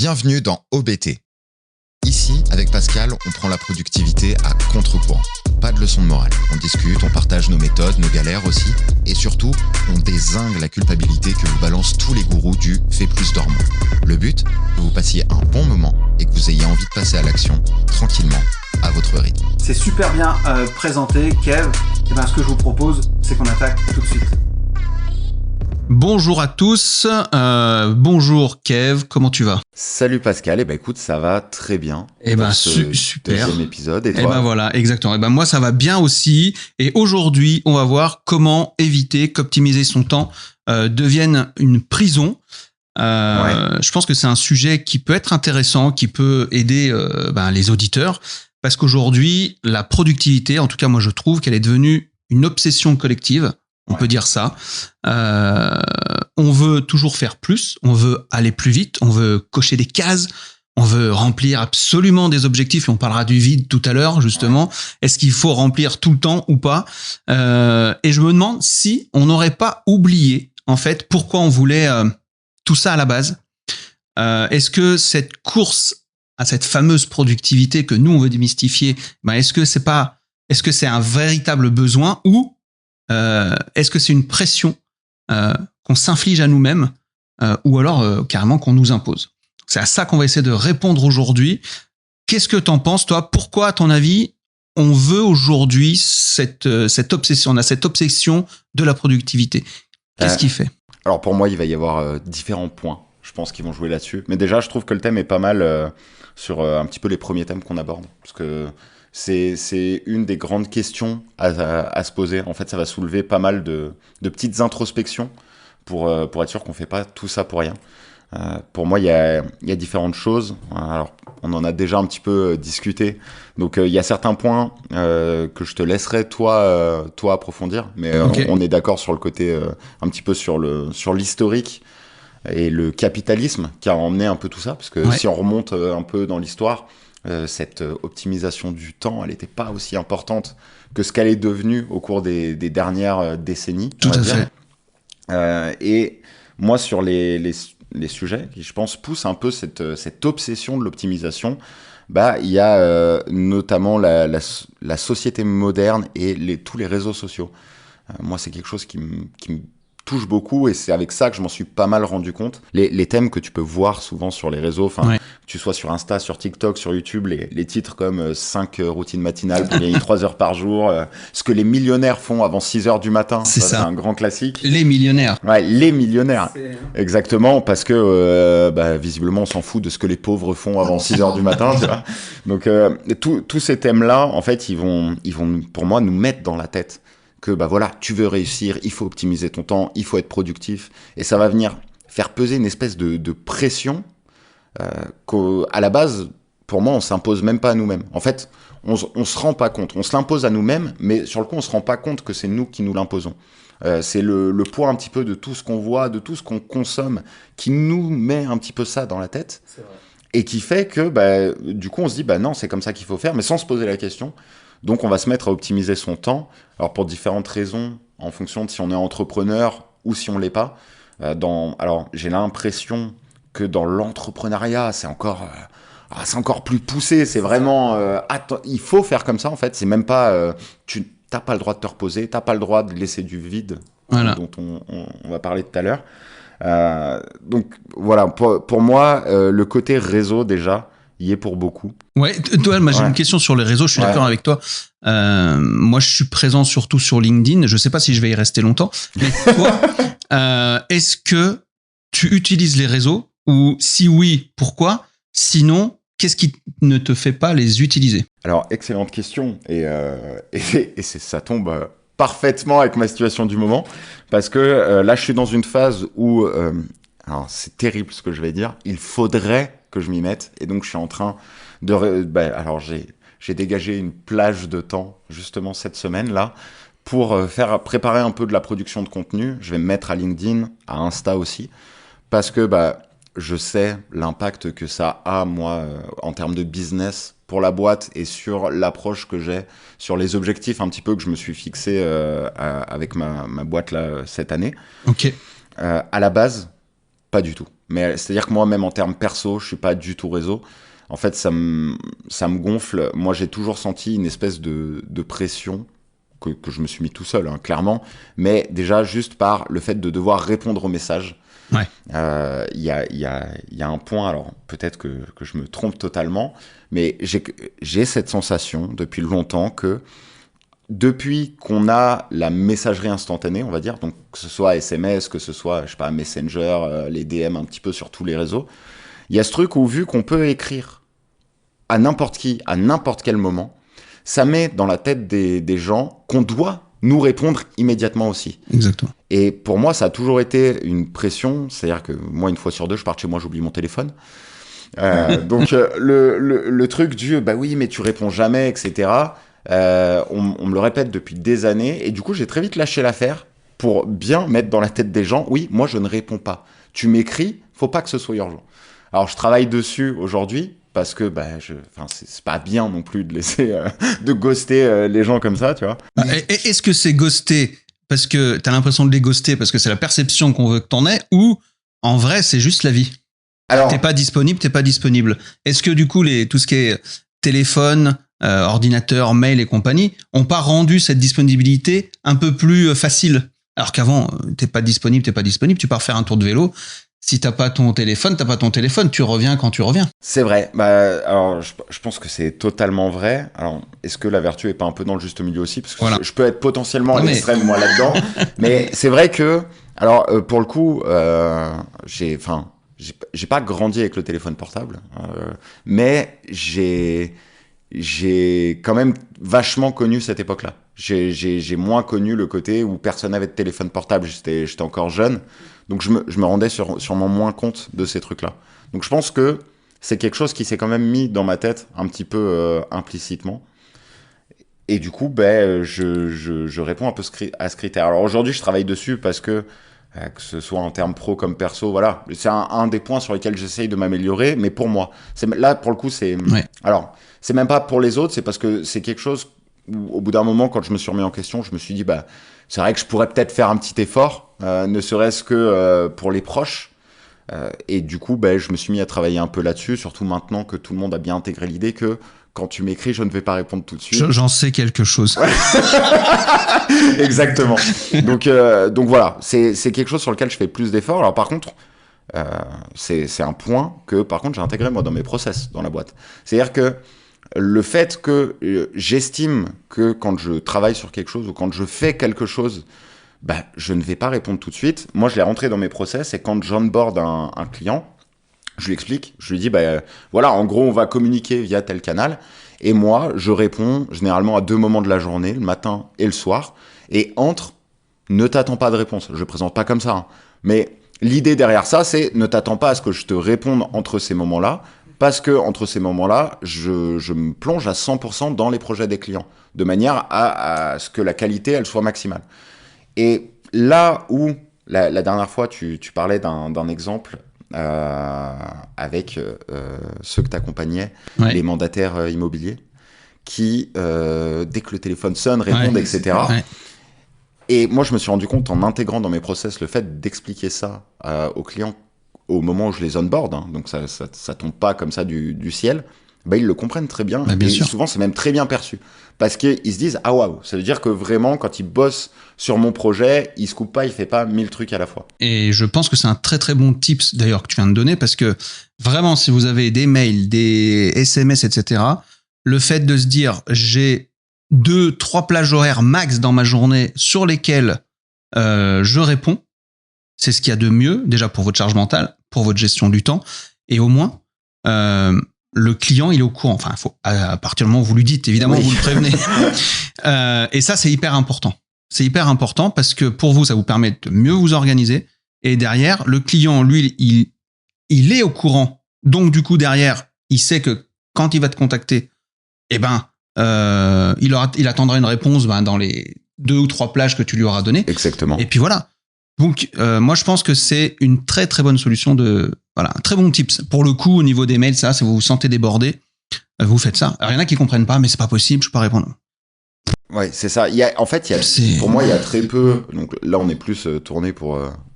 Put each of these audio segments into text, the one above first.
Bienvenue dans OBT. Ici, avec Pascal, on prend la productivité à contre-courant. Pas de leçon de morale. On discute, on partage nos méthodes, nos galères aussi. Et surtout, on dézingue la culpabilité que vous balancent tous les gourous du « fais plus dors moins ». Le but, que vous passiez un bon moment et que vous ayez envie de passer à l'action tranquillement, à votre rythme. C'est super bien présenté, Kev. Et ce que je vous propose, c'est qu'on attaque tout de suite. Bonjour à tous, bonjour Kev, comment tu vas ? Salut Pascal, écoute, ça va très bien. Super. Deuxième épisode, et toi ? Voilà, exactement. Moi, ça va bien aussi. Et aujourd'hui, on va voir comment éviter qu'optimiser son temps devienne une prison. Je pense que c'est un sujet qui peut être intéressant, qui peut aider les auditeurs, parce qu'aujourd'hui, la productivité, en tout cas moi je trouve qu'elle est devenue une obsession collective. On peut dire ça. On veut toujours faire plus, on veut aller plus vite, on veut cocher des cases, on veut remplir absolument des objectifs. Et on parlera du vide tout à l'heure, justement. Est-ce qu'il faut remplir tout le temps ou pas ? Et je me demande si on n'aurait pas oublié, en fait, pourquoi on voulait tout ça à la base. Est-ce que cette course à cette fameuse productivité que nous, on veut démystifier, est-ce que c'est un véritable besoin ou est-ce que c'est une pression qu'on s'inflige à nous-mêmes ou alors carrément qu'on nous impose ? C'est à ça qu'on va essayer de répondre aujourd'hui. Qu'est-ce que t'en penses, toi ? Pourquoi, à ton avis, on veut aujourd'hui cette obsession ? On a cette obsession de la productivité. Qu'est-ce qui fait ? Alors pour moi, il va y avoir différents points, je pense, qui vont jouer là-dessus. Mais déjà, je trouve que le thème est pas mal sur un petit peu les premiers thèmes qu'on aborde. Parce que c'est une des grandes questions à se poser. En fait, ça va soulever pas mal de petites introspections pour être sûr qu'on ne fait pas tout ça pour rien. Pour moi, il y a différentes choses. Alors, on en a déjà un petit peu discuté. Donc, il y a certains points que je te laisserai, toi approfondir. Mais Okay. on est d'accord sur le côté, un petit peu sur l'historique et le capitalisme qui a emmené un peu tout ça. Parce que si on remonte un peu dans l'histoire, cette optimisation du temps, elle n'était pas aussi importante que ce qu'elle est devenue au cours des dernières décennies. Tout à fait. Et moi, sur les sujets qui, je pense, poussent un peu cette obsession de l'optimisation, il y a notamment la société moderne et tous les réseaux sociaux. Moi, c'est quelque chose qui me touche beaucoup et c'est avec ça que je m'en suis pas mal rendu compte. Les thèmes que tu peux voir souvent sur les réseaux, que tu sois sur Insta, sur TikTok, sur YouTube, les titres comme 5 routines matinales pour gagner 3 heures par jour, ce que les millionnaires font avant 6 heures du matin, c'est un grand classique. Les millionnaires. Ouais, les millionnaires. Exactement, parce que visiblement on s'en fout de ce que les pauvres font avant 6 heures du matin, tu vois. Donc tous ces thèmes-là, en fait, ils vont pour moi nous mettre dans la tête que tu veux réussir, il faut optimiser ton temps, il faut être productif, et ça va venir faire peser une espèce de pression qu'à la base, pour moi, on s'impose même pas à nous-mêmes. En fait, on se rend pas compte, on se l'impose à nous-mêmes, mais sur le coup, on se rend pas compte que c'est nous qui nous l'imposons. C'est le poids un petit peu de tout ce qu'on voit, de tout ce qu'on consomme, qui nous met un petit peu ça dans la tête, C'est vrai. et qui fait que du coup, on se dit non, c'est comme ça qu'il faut faire, mais sans se poser la question. Donc, on va se mettre à optimiser son temps. Alors, pour différentes raisons, en fonction de si on est entrepreneur ou si on l'est pas. Alors, j'ai l'impression que dans l'entrepreneuriat, c'est encore plus poussé. C'est vraiment, il faut faire comme ça, en fait. C'est même pas, tu n'as pas le droit de te reposer, tu n'as pas le droit de laisser du vide, dont on va parler tout à l'heure. Donc, voilà, pour moi, le côté réseau, déjà, y est pour beaucoup. Ouais, toi, j'ai une question sur les réseaux, je suis d'accord avec toi. Moi, je suis présent surtout sur LinkedIn. Je sais pas si je vais y rester longtemps. Mais toi, est-ce que tu utilises les réseaux ou si oui, pourquoi ? Sinon, qu'est-ce qui ne te fait pas les utiliser ? Alors, excellente question. Et ça tombe parfaitement avec ma situation du moment. Parce que là, je suis dans une phase où... alors, c'est terrible ce que je vais dire. Il faudrait que je m'y mette. Et donc, je suis en train de... alors, j'ai dégagé une plage de temps, justement, cette semaine-là, pour préparer un peu de la production de contenu. Je vais me mettre à LinkedIn, à Insta aussi, parce que je sais l'impact que ça a, moi, en termes de business pour la boîte et sur l'approche que j'ai, sur les objectifs un petit peu que je me suis fixé avec ma boîte là cette année. Ok. À la base, pas du tout. Mais c'est-à-dire que moi, même en termes perso, je suis pas du tout réseau. En fait, ça me gonfle. Moi, j'ai toujours senti une espèce de pression que je me suis mis tout seul, hein, clairement. Mais déjà, juste par le fait de devoir répondre aux messages. Ouais. Il y a un point, alors peut-être que je me trompe totalement, mais j'ai cette sensation depuis longtemps que depuis qu'on a la messagerie instantanée, on va dire, donc que ce soit SMS, que ce soit, je sais pas, Messenger, les DM un petit peu sur tous les réseaux, il y a ce truc où vu qu'on peut écrire à n'importe qui, à n'importe quel moment, ça met dans la tête des gens qu'on doit nous répondre immédiatement aussi. Exactement. Et pour moi, ça a toujours été une pression, c'est-à-dire que moi, une fois sur deux, je pars de chez moi, j'oublie mon téléphone. Donc le truc du bah oui, mais tu réponds jamais, etc. On me le répète depuis des années, et du coup, j'ai très vite lâché l'affaire pour bien mettre dans la tête des gens, oui, moi, je ne réponds pas. Tu m'écris, faut pas que ce soit urgent. Alors, je travaille dessus aujourd'hui, parce que c'est pas bien non plus de laisser de ghoster les gens comme ça, tu vois. Est-ce que c'est ghoster parce que t'as l'impression de les ghoster parce que c'est la perception qu'on veut que t'en aies, ou en vrai c'est juste la vie? Alors, t'es pas disponible. Est-ce que du coup tout ce qui est téléphone, ordinateur, mail et compagnie ont pas rendu cette disponibilité un peu plus facile? Alors qu'avant, t'es pas disponible, tu pars faire un tour de vélo. Si t'as pas ton téléphone, tu reviens quand tu reviens. C'est vrai. Alors, je pense que c'est totalement vrai. Alors, est-ce que la vertu est pas un peu dans le juste milieu aussi? Parce que voilà. Je peux être potentiellement à l'extrême, moi, là-dedans. Mais c'est vrai que, alors, pour le coup, j'ai pas grandi avec le téléphone portable, mais j'ai quand même vachement connu cette époque-là. J'ai moins connu le côté où personne n'avait de téléphone portable. J'étais encore jeune. Donc je me rendais sûrement moins compte de ces trucs-là. Donc je pense que c'est quelque chose qui s'est quand même mis dans ma tête un petit peu implicitement. Et du coup, je réponds un peu à ce critère. Alors aujourd'hui, je travaille dessus parce que ce soit en termes pro comme perso, voilà, c'est un des points sur lesquels j'essaye de m'améliorer. Mais pour moi, là pour le coup, c'est alors c'est même pas pour les autres, c'est parce que c'est quelque chose où, au bout d'un moment, quand je me suis remis en question, je me suis dit c'est vrai que je pourrais peut-être faire un petit effort, ne serait-ce que pour les proches. Et du coup, je me suis mis à travailler un peu là-dessus, surtout maintenant que tout le monde a bien intégré l'idée que quand tu m'écris, je ne vais pas répondre tout de suite. J'en sais quelque chose. Exactement. Donc voilà, c'est quelque chose sur lequel je fais plus d'efforts. Alors par contre, c'est un point que par contre j'ai intégré moi dans mes process dans la boîte. C'est-à-dire que le fait que j'estime que quand je travaille sur quelque chose ou quand je fais quelque chose, je ne vais pas répondre tout de suite. Moi, je l'ai rentré dans mes process, et quand j'onboard un client, je lui explique, je lui dis, voilà, en gros, on va communiquer via tel canal, et moi, je réponds généralement à 2 moments de la journée, le matin et le soir, et ne t'attends pas de réponse. Je présente pas comme ça, hein. Mais l'idée derrière ça, c'est ne t'attends pas à ce que je te réponde entre ces moments-là, parce que entre ces moments-là, je me plonge à 100% dans les projets des clients, de manière à ce que la qualité, elle soit maximale. Et là où, la dernière fois, tu parlais d'un exemple avec ceux que tu accompagnais, les mandataires immobiliers, qui, dès que le téléphone sonne, répondent, etc. Ouais. Et moi, je me suis rendu compte, en intégrant dans mes process le fait d'expliquer ça aux clients au moment où je les onboard, hein, donc ça tombe pas comme ça du ciel, ils le comprennent très bien. Bien et sûr. Souvent, c'est même très bien perçu. Parce qu'ils se disent, ah waouh, ça veut dire que vraiment, quand ils bossent sur mon projet, il se coupe pas, il fait pas 1000 trucs à la fois. Et je pense que c'est un très très bon tips d'ailleurs que tu viens de donner, parce que vraiment, si vous avez des mails, des SMS, etc., le fait de se dire, j'ai 2-3 plages horaires max dans ma journée sur lesquelles je réponds, c'est ce qu'il y a de mieux, déjà pour votre charge mentale, pour votre gestion du temps, et au moins, le client, il est au courant. Enfin, à partir du moment où vous lui dites, évidemment, vous le prévenez. Et ça, c'est hyper important. C'est hyper important parce que pour vous, ça vous permet de mieux vous organiser. Et derrière, le client, lui, il est au courant. Donc, du coup, derrière, il sait que quand il va te contacter, il attendra une réponse dans les 2 ou 3 plages que tu lui auras données. Exactement. Et puis voilà. Donc, moi, je pense que c'est une très, très bonne solution voilà, un très bon tips. Pour le coup, au niveau des mails, ça, si vous vous sentez débordé, vous faites ça. Alors, il y en a qui comprennent pas, mais c'est pas possible, je peux pas répondre. Ouais, c'est ça. Pour moi, il y a très peu. Donc là, on est plus tourné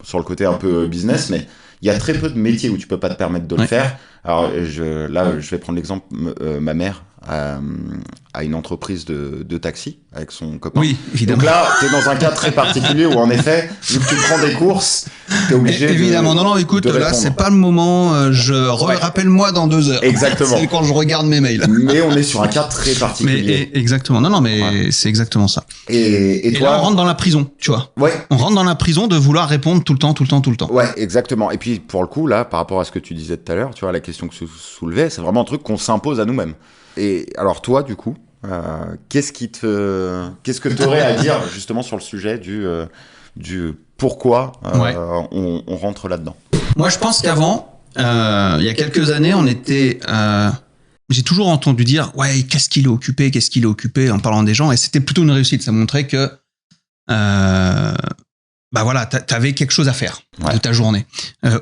sur le côté un peu business, mais Il y a très peu de métiers où tu peux pas te permettre de le faire. Alors je vais prendre l'exemple, ma mère a une entreprise de taxi avec son copain. Oui, évidemment. Donc là, t'es dans un cas très particulier où en effet, vu que tu prends des courses, t'es obligé évidemment. Non, écoute, là, c'est pas le moment. Rappelle-moi dans 2 heures. Exactement. C'est quand je regarde mes mails. Mais on est sur un cas très particulier. Exactement. Non, mais c'est exactement ça. Et toi, là, on rentre dans la prison, tu vois. Ouais. On rentre dans la prison de vouloir répondre tout le temps. Ouais, exactement. Et puis, pour le coup, là, par rapport à ce que tu disais tout à l'heure, tu vois, la question que tu soulevais, c'est vraiment un truc qu'on s'impose à nous-mêmes. Et alors, toi, du coup, qu'est-ce que tu aurais à dire, justement, sur le sujet du pourquoi on rentre là-dedans? Moi, je pense qu'avant, il y a quelques années, on était... j'ai toujours entendu dire, ouais, qu'est-ce qu'il est occupé en parlant des gens. Et c'était plutôt une réussite. Ça montrait que... bah voilà, t'avais quelque chose à faire de ta journée.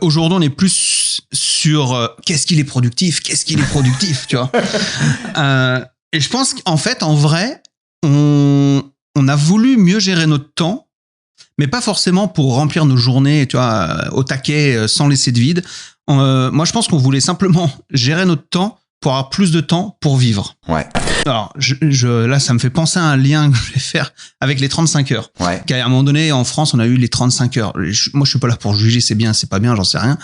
Aujourd'hui, on est plus sur qu'est-ce qu'il est productif, tu vois. Et je pense qu'en fait, en vrai, on a voulu mieux gérer notre temps, mais pas forcément pour remplir nos journées, tu vois, au taquet, sans laisser de vide. Moi, je pense qu'on voulait simplement gérer notre temps pour avoir plus de temps pour vivre. Ouais. Alors, là, ça me fait penser à un lien que je vais faire avec les 35 heures. Ouais. Qu'à un moment donné, en France, on a eu les 35 heures. Moi, je suis pas là pour juger, c'est bien, c'est pas bien, j'en sais rien.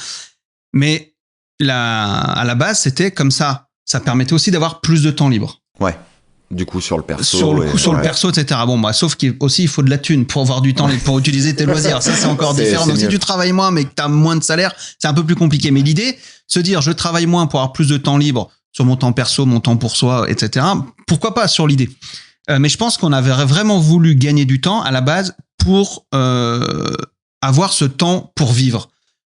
Mais à la base, c'était comme ça. Ça permettait aussi d'avoir plus de temps libre. Ouais. Du coup, sur le perso. Sur le perso, etc. Bon, bah, sauf qu'il faut de la thune pour avoir du temps pour utiliser tes loisirs. Ça, c'est encore différent. Donc, si tu travailles moins, mais que tu as moins de salaire, c'est un peu plus compliqué. Mais l'idée, se dire, je travaille moins pour avoir plus de temps libre sur mon temps perso, mon temps pour soi, etc. Pourquoi pas sur l'idée? Mais je pense qu'on avait vraiment voulu gagner du temps à la base pour avoir ce temps pour vivre.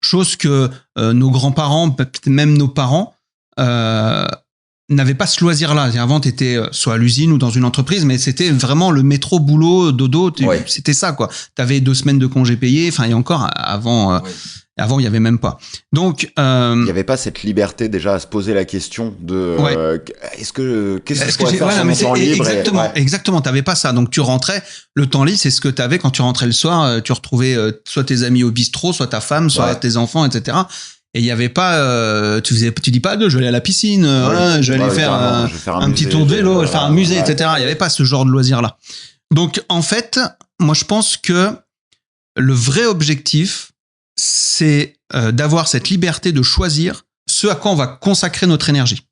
Chose que nos grands-parents, peut-être même nos parents, n'avaient pas ce loisir-là. Avant, tu étais soit à l'usine ou dans une entreprise, mais c'était vraiment le métro, boulot, dodo. C'était ça, quoi. Tu avais 2 semaines de congés payés. Enfin, et encore, avant, il n'y avait même pas. Donc, il n'y avait pas cette liberté déjà à se poser la question de qu'est-ce que je pourrais faire sur mon temps libre. Exactement. Tu n'avais pas ça. Donc, tu rentrais. Le temps libre, c'est ce que tu avais quand tu rentrais le soir. Tu retrouvais soit tes amis au bistrot, soit ta femme, soit tes enfants, etc. Et il n'y avait pas, tu dis pas, je vais aller à la piscine, je vais aller faire un petit tour de vélo, je vais faire un musée, etc. Il n'y avait pas ce genre de loisir-là. Donc, en fait, moi, je pense que le vrai objectif, c'est d'avoir cette liberté de choisir ce à quoi on va consacrer notre énergie.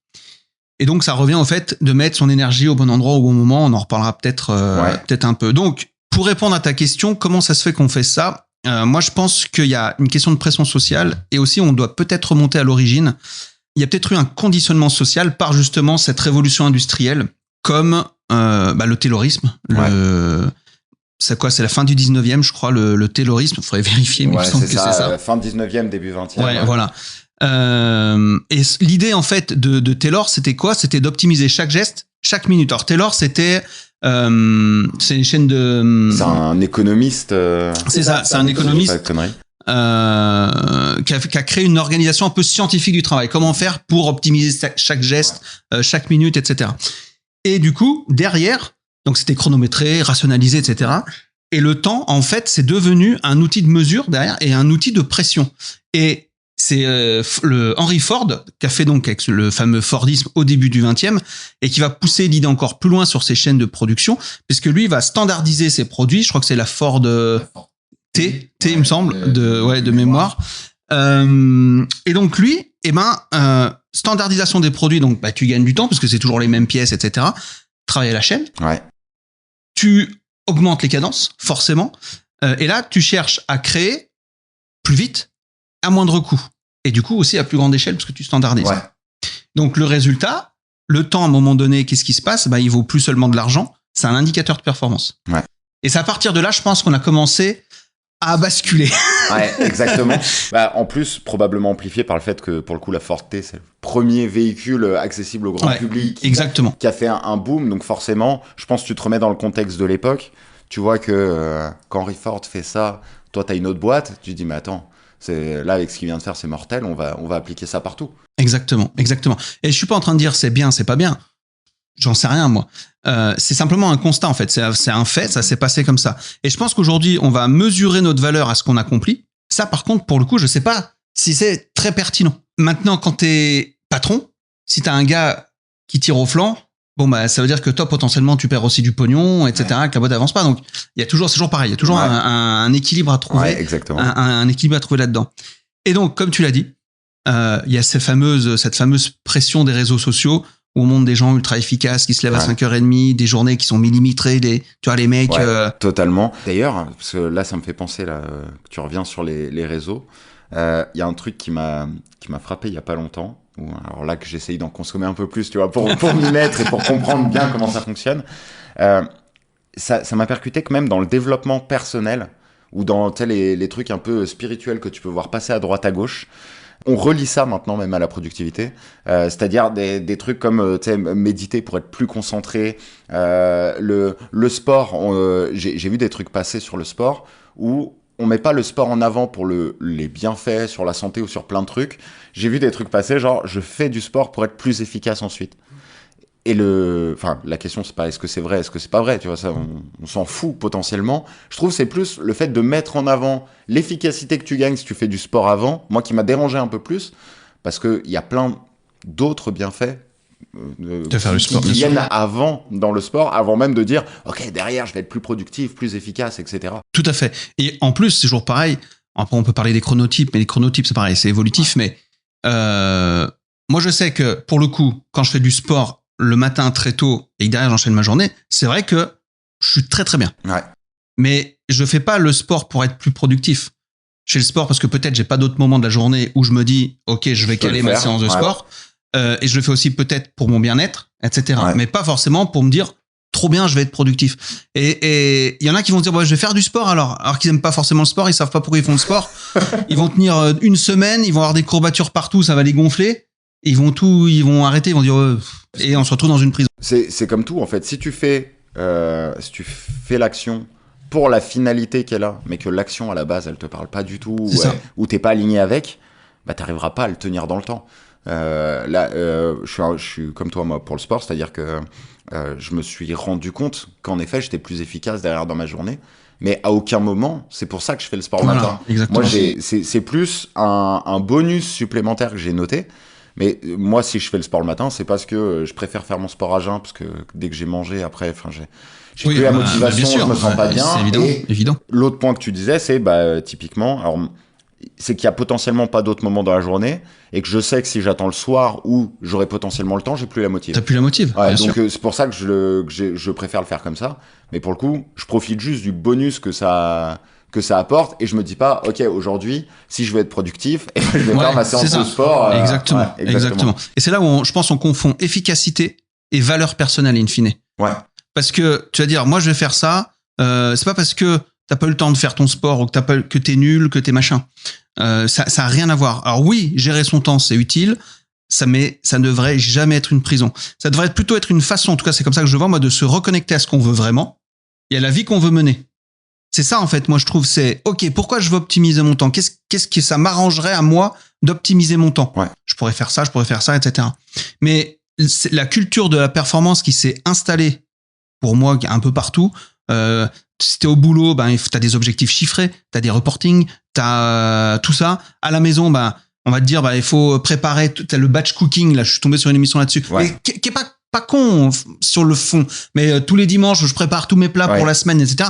Et donc, ça revient au fait de mettre son énergie au bon endroit, au bon moment. On en reparlera peut-être un peu. Donc, pour répondre à ta question, comment ça se fait qu'on fait ça ? Moi, je pense qu'il y a une question de pression sociale et aussi on doit peut-être remonter à l'origine. Il y a peut-être eu un conditionnement social par justement cette révolution industrielle comme le taylorisme. C'est quoi? C'est la fin du 19e, je crois, le taylorisme. Il faudrait vérifier, mais il me semble que c'est ça. Fin 19e, début 20e. Voilà. Et l'idée, en fait, de Taylor, c'était quoi? C'était d'optimiser chaque geste, chaque minute. Alors, Taylor, c'est une chaîne de... C'est un économiste. C'est ça, c'est un économiste qui a créé une organisation un peu scientifique du travail. Comment faire pour optimiser chaque geste, chaque minute, etc. Et du coup, derrière, donc c'était chronométré, rationalisé, etc. Et le temps, en fait, c'est devenu un outil de mesure derrière et un outil de pression. Et c'est le Henry Ford qui a fait donc avec le fameux Fordisme au début du 20e et qui va pousser l'idée encore plus loin sur ses chaînes de production, puisque lui va standardiser ses produits. Je crois que c'est la Ford T, il me semble, de mémoire. Et donc lui, standardisation des produits, donc tu gagnes du temps parce que c'est toujours les mêmes pièces, etc. Travailler à la chaîne. Ouais. Tu augmentes les cadences, forcément. Et là, tu cherches à créer plus vite, à moindre coût. Et du coup, aussi à plus grande échelle, parce que tu standardises. Ouais. Donc, le résultat, le temps, à un moment donné, qu'est-ce qui se passe? Il vaut plus seulement de l'argent. C'est un indicateur de performance. Ouais. Et c'est à partir de là, je pense qu'on a commencé à basculer. Ouais, exactement. En plus, probablement amplifié par le fait que, pour le coup, la Ford T, c'est le premier véhicule accessible au grand public. Exactement. Qui a fait un boom. Donc, forcément, je pense que tu te remets dans le contexte de l'époque. Tu vois que quand Henry Ford fait ça, toi, t'as une autre boîte. Tu te dis, mais attends, là, avec ce qu'il vient de faire, c'est mortel. On va appliquer ça partout. Exactement. Et je suis pas en train de dire c'est bien, c'est pas bien. J'en sais rien, moi. C'est simplement un constat, en fait. C'est un fait, ça s'est passé comme ça. Et je pense qu'aujourd'hui, on va mesurer notre valeur à ce qu'on accomplit. Ça, par contre, pour le coup, je sais pas si c'est très pertinent. Maintenant, quand t'es patron, si t'as un gars qui tire au flanc, bon, bah, ça veut dire que toi, potentiellement, tu perds aussi du pognon, etc., que la boîte avance pas. Donc, c'est toujours pareil. Il y a toujours un équilibre à trouver. Ouais, exactement. Un équilibre à trouver là-dedans. Et donc, comme tu l'as dit, il y a cette fameuse pression des réseaux sociaux où on montre des gens ultra efficaces qui se lèvent à 5h30, des journées qui sont millimétrées, tu vois, les mecs. Totalement. D'ailleurs, parce que là, ça me fait penser, là, que tu reviens sur les réseaux. Il y a un truc qui m'a frappé il y a pas longtemps. Alors là, que j'essaye d'en consommer un peu plus, tu vois, pour m'y mettre et pour comprendre bien comment ça fonctionne. Ça m'a percuté quand même dans le développement personnel ou dans les trucs un peu spirituels que tu peux voir passer à droite à gauche. On relie ça maintenant même à la productivité, c'est-à-dire des trucs comme méditer pour être plus concentré, le sport. J'ai vu des trucs passer sur le sport où on met pas le sport en avant pour les bienfaits sur la santé ou sur plein de trucs. J'ai vu des trucs passer genre je fais du sport pour être plus efficace ensuite. Et la question c'est pas est-ce que c'est vrai, est-ce que c'est pas vrai, tu vois, ça on s'en fout potentiellement. Je trouve que c'est plus le fait de mettre en avant l'efficacité que tu gagnes si tu fais du sport avant, moi qui m'a dérangé un peu plus, parce que il y a plein d'autres bienfaits de faire le sport, qui viennent avant dans le sport, avant même de dire ok derrière je vais être plus productif, plus efficace, etc. Tout à fait. Et en plus c'est toujours pareil. Après on peut parler des chronotypes, mais les chronotypes c'est pareil, c'est évolutif. Mais moi je sais que pour le coup quand je fais du sport le matin très tôt et que derrière j'enchaîne ma journée, c'est vrai que je suis très très bien. Ouais. Mais je fais pas le sport pour être plus productif. Je fais le sport parce que peut-être j'ai pas d'autres moments de la journée où je me dis ok je vais caler ma séance de sport et je le fais aussi peut-être pour mon bien-être, etc. Mais pas forcément pour me dire trop bien je vais être productif. Et il y en a qui vont se dire je vais faire du sport alors qu'ils aiment pas forcément le sport, ils savent pas pourquoi ils font le sport. Ils vont tenir une semaine, ils vont avoir des courbatures partout, ça va les gonfler. Ils vont arrêter, ils vont dire et on se retrouve dans une prison. C'est comme tout en fait. Si tu fais l'action pour la finalité qu'elle a, mais que l'action à la base elle te parle pas du tout ou t'es pas aligné avec, bah t'arriveras pas à le tenir dans le temps. Je suis comme toi moi pour le sport, c'est-à-dire que je me suis rendu compte qu'en effet j'étais plus efficace derrière dans ma journée. Mais à aucun moment, c'est pour ça que je fais le sport matin. Exactement. Moi, c'est plus un bonus supplémentaire que j'ai noté. Mais moi, si je fais le sport le matin, c'est parce que je préfère faire mon sport à jeun, parce que dès que j'ai mangé, après, j'ai plus la motivation, je me sens pas bien. C'est évident. L'autre point que tu disais, c'est typiquement, alors, c'est qu'il y a potentiellement pas d'autres moments dans la journée, et que je sais que si j'attends le soir où j'aurai potentiellement le temps, j'ai plus la motive. T'as plus la motive. Ouais, donc c'est pour ça que je préfère le faire comme ça. Mais pour le coup, je profite juste du bonus que ça apporte et je me dis pas ok aujourd'hui si je veux être productif je vais faire ma séance de sport exactement. Et c'est là où je pense on confond efficacité et valeur personnelle in fine. Parce que tu vas dire moi je vais faire ça c'est pas parce que t'as pas eu le temps de faire ton sport ou que t'es nul que t'es machin, ça a rien à voir. Alors oui, gérer son temps c'est utile, ça ne devrait jamais être une prison, ça devrait plutôt être une façon, en tout cas c'est comme ça que je vois moi, de se reconnecter à ce qu'on veut vraiment et à la vie qu'on veut mener. C'est ça, en fait, moi, je trouve, c'est OK, pourquoi je veux optimiser mon temps? Qu'est-ce que ça m'arrangerait à moi d'optimiser mon temps? Je pourrais faire ça, etc. Mais la culture de la performance qui s'est installée, pour moi, un peu partout, si t'es au boulot, t'as des objectifs chiffrés, t'as des reportings, t'as tout ça. À la maison, on va te dire, il faut préparer, t'as le batch cooking, là, je suis tombé sur une émission là-dessus. Qui est pas con sur le fond. Mais tous les dimanches, je prépare tous mes plats pour la semaine, etc.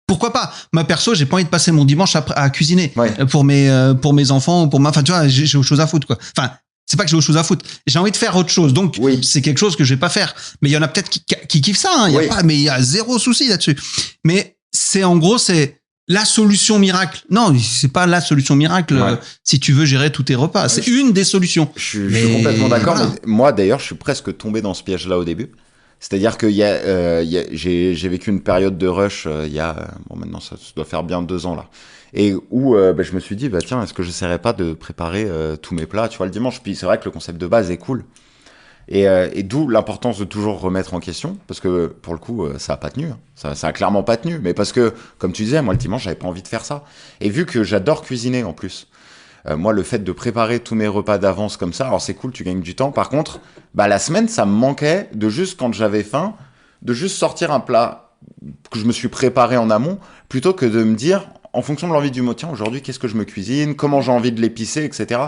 Pourquoi pas? Moi, perso, j'ai pas envie de passer mon dimanche à cuisiner pour mes enfants ou pour enfin, tu vois, j'ai autre chose à foutre, quoi. Enfin, c'est pas que j'ai autre chose à foutre. J'ai envie de faire autre chose. Donc, c'est quelque chose que je vais pas faire. Mais il y en a peut-être qui kiffent ça, hein. Mais il y a zéro souci là-dessus. Mais c'est la solution miracle. Non, c'est pas la solution miracle si tu veux gérer tous tes repas. C'est une des solutions. Je suis complètement d'accord. Voilà. Moi, d'ailleurs, je suis presque tombé dans ce piège-là au début. C'est-à-dire que j'ai vécu une période de rush maintenant ça doit faire bien 2 ans là, et où je me suis dit tiens, est-ce que j'essaierais pas de préparer tous mes plats, tu vois, le dimanche. Puis c'est vrai que le concept de base est cool, et d'où l'importance de toujours remettre en question, parce que pour le coup ça a pas tenu, hein. Ça a clairement pas tenu, mais parce que comme tu disais, moi le dimanche j'avais pas envie de faire ça, et vu que j'adore cuisiner en plus. Moi, le fait de préparer tous mes repas d'avance comme ça, alors c'est cool, tu gagnes du temps. Par contre, la semaine, ça me manquait de juste, quand j'avais faim, de juste sortir un plat que je me suis préparé en amont, plutôt que de me dire, en fonction de l'envie du mot. Tiens, aujourd'hui, qu'est-ce que je me cuisine? Comment j'ai envie de l'épicer, etc.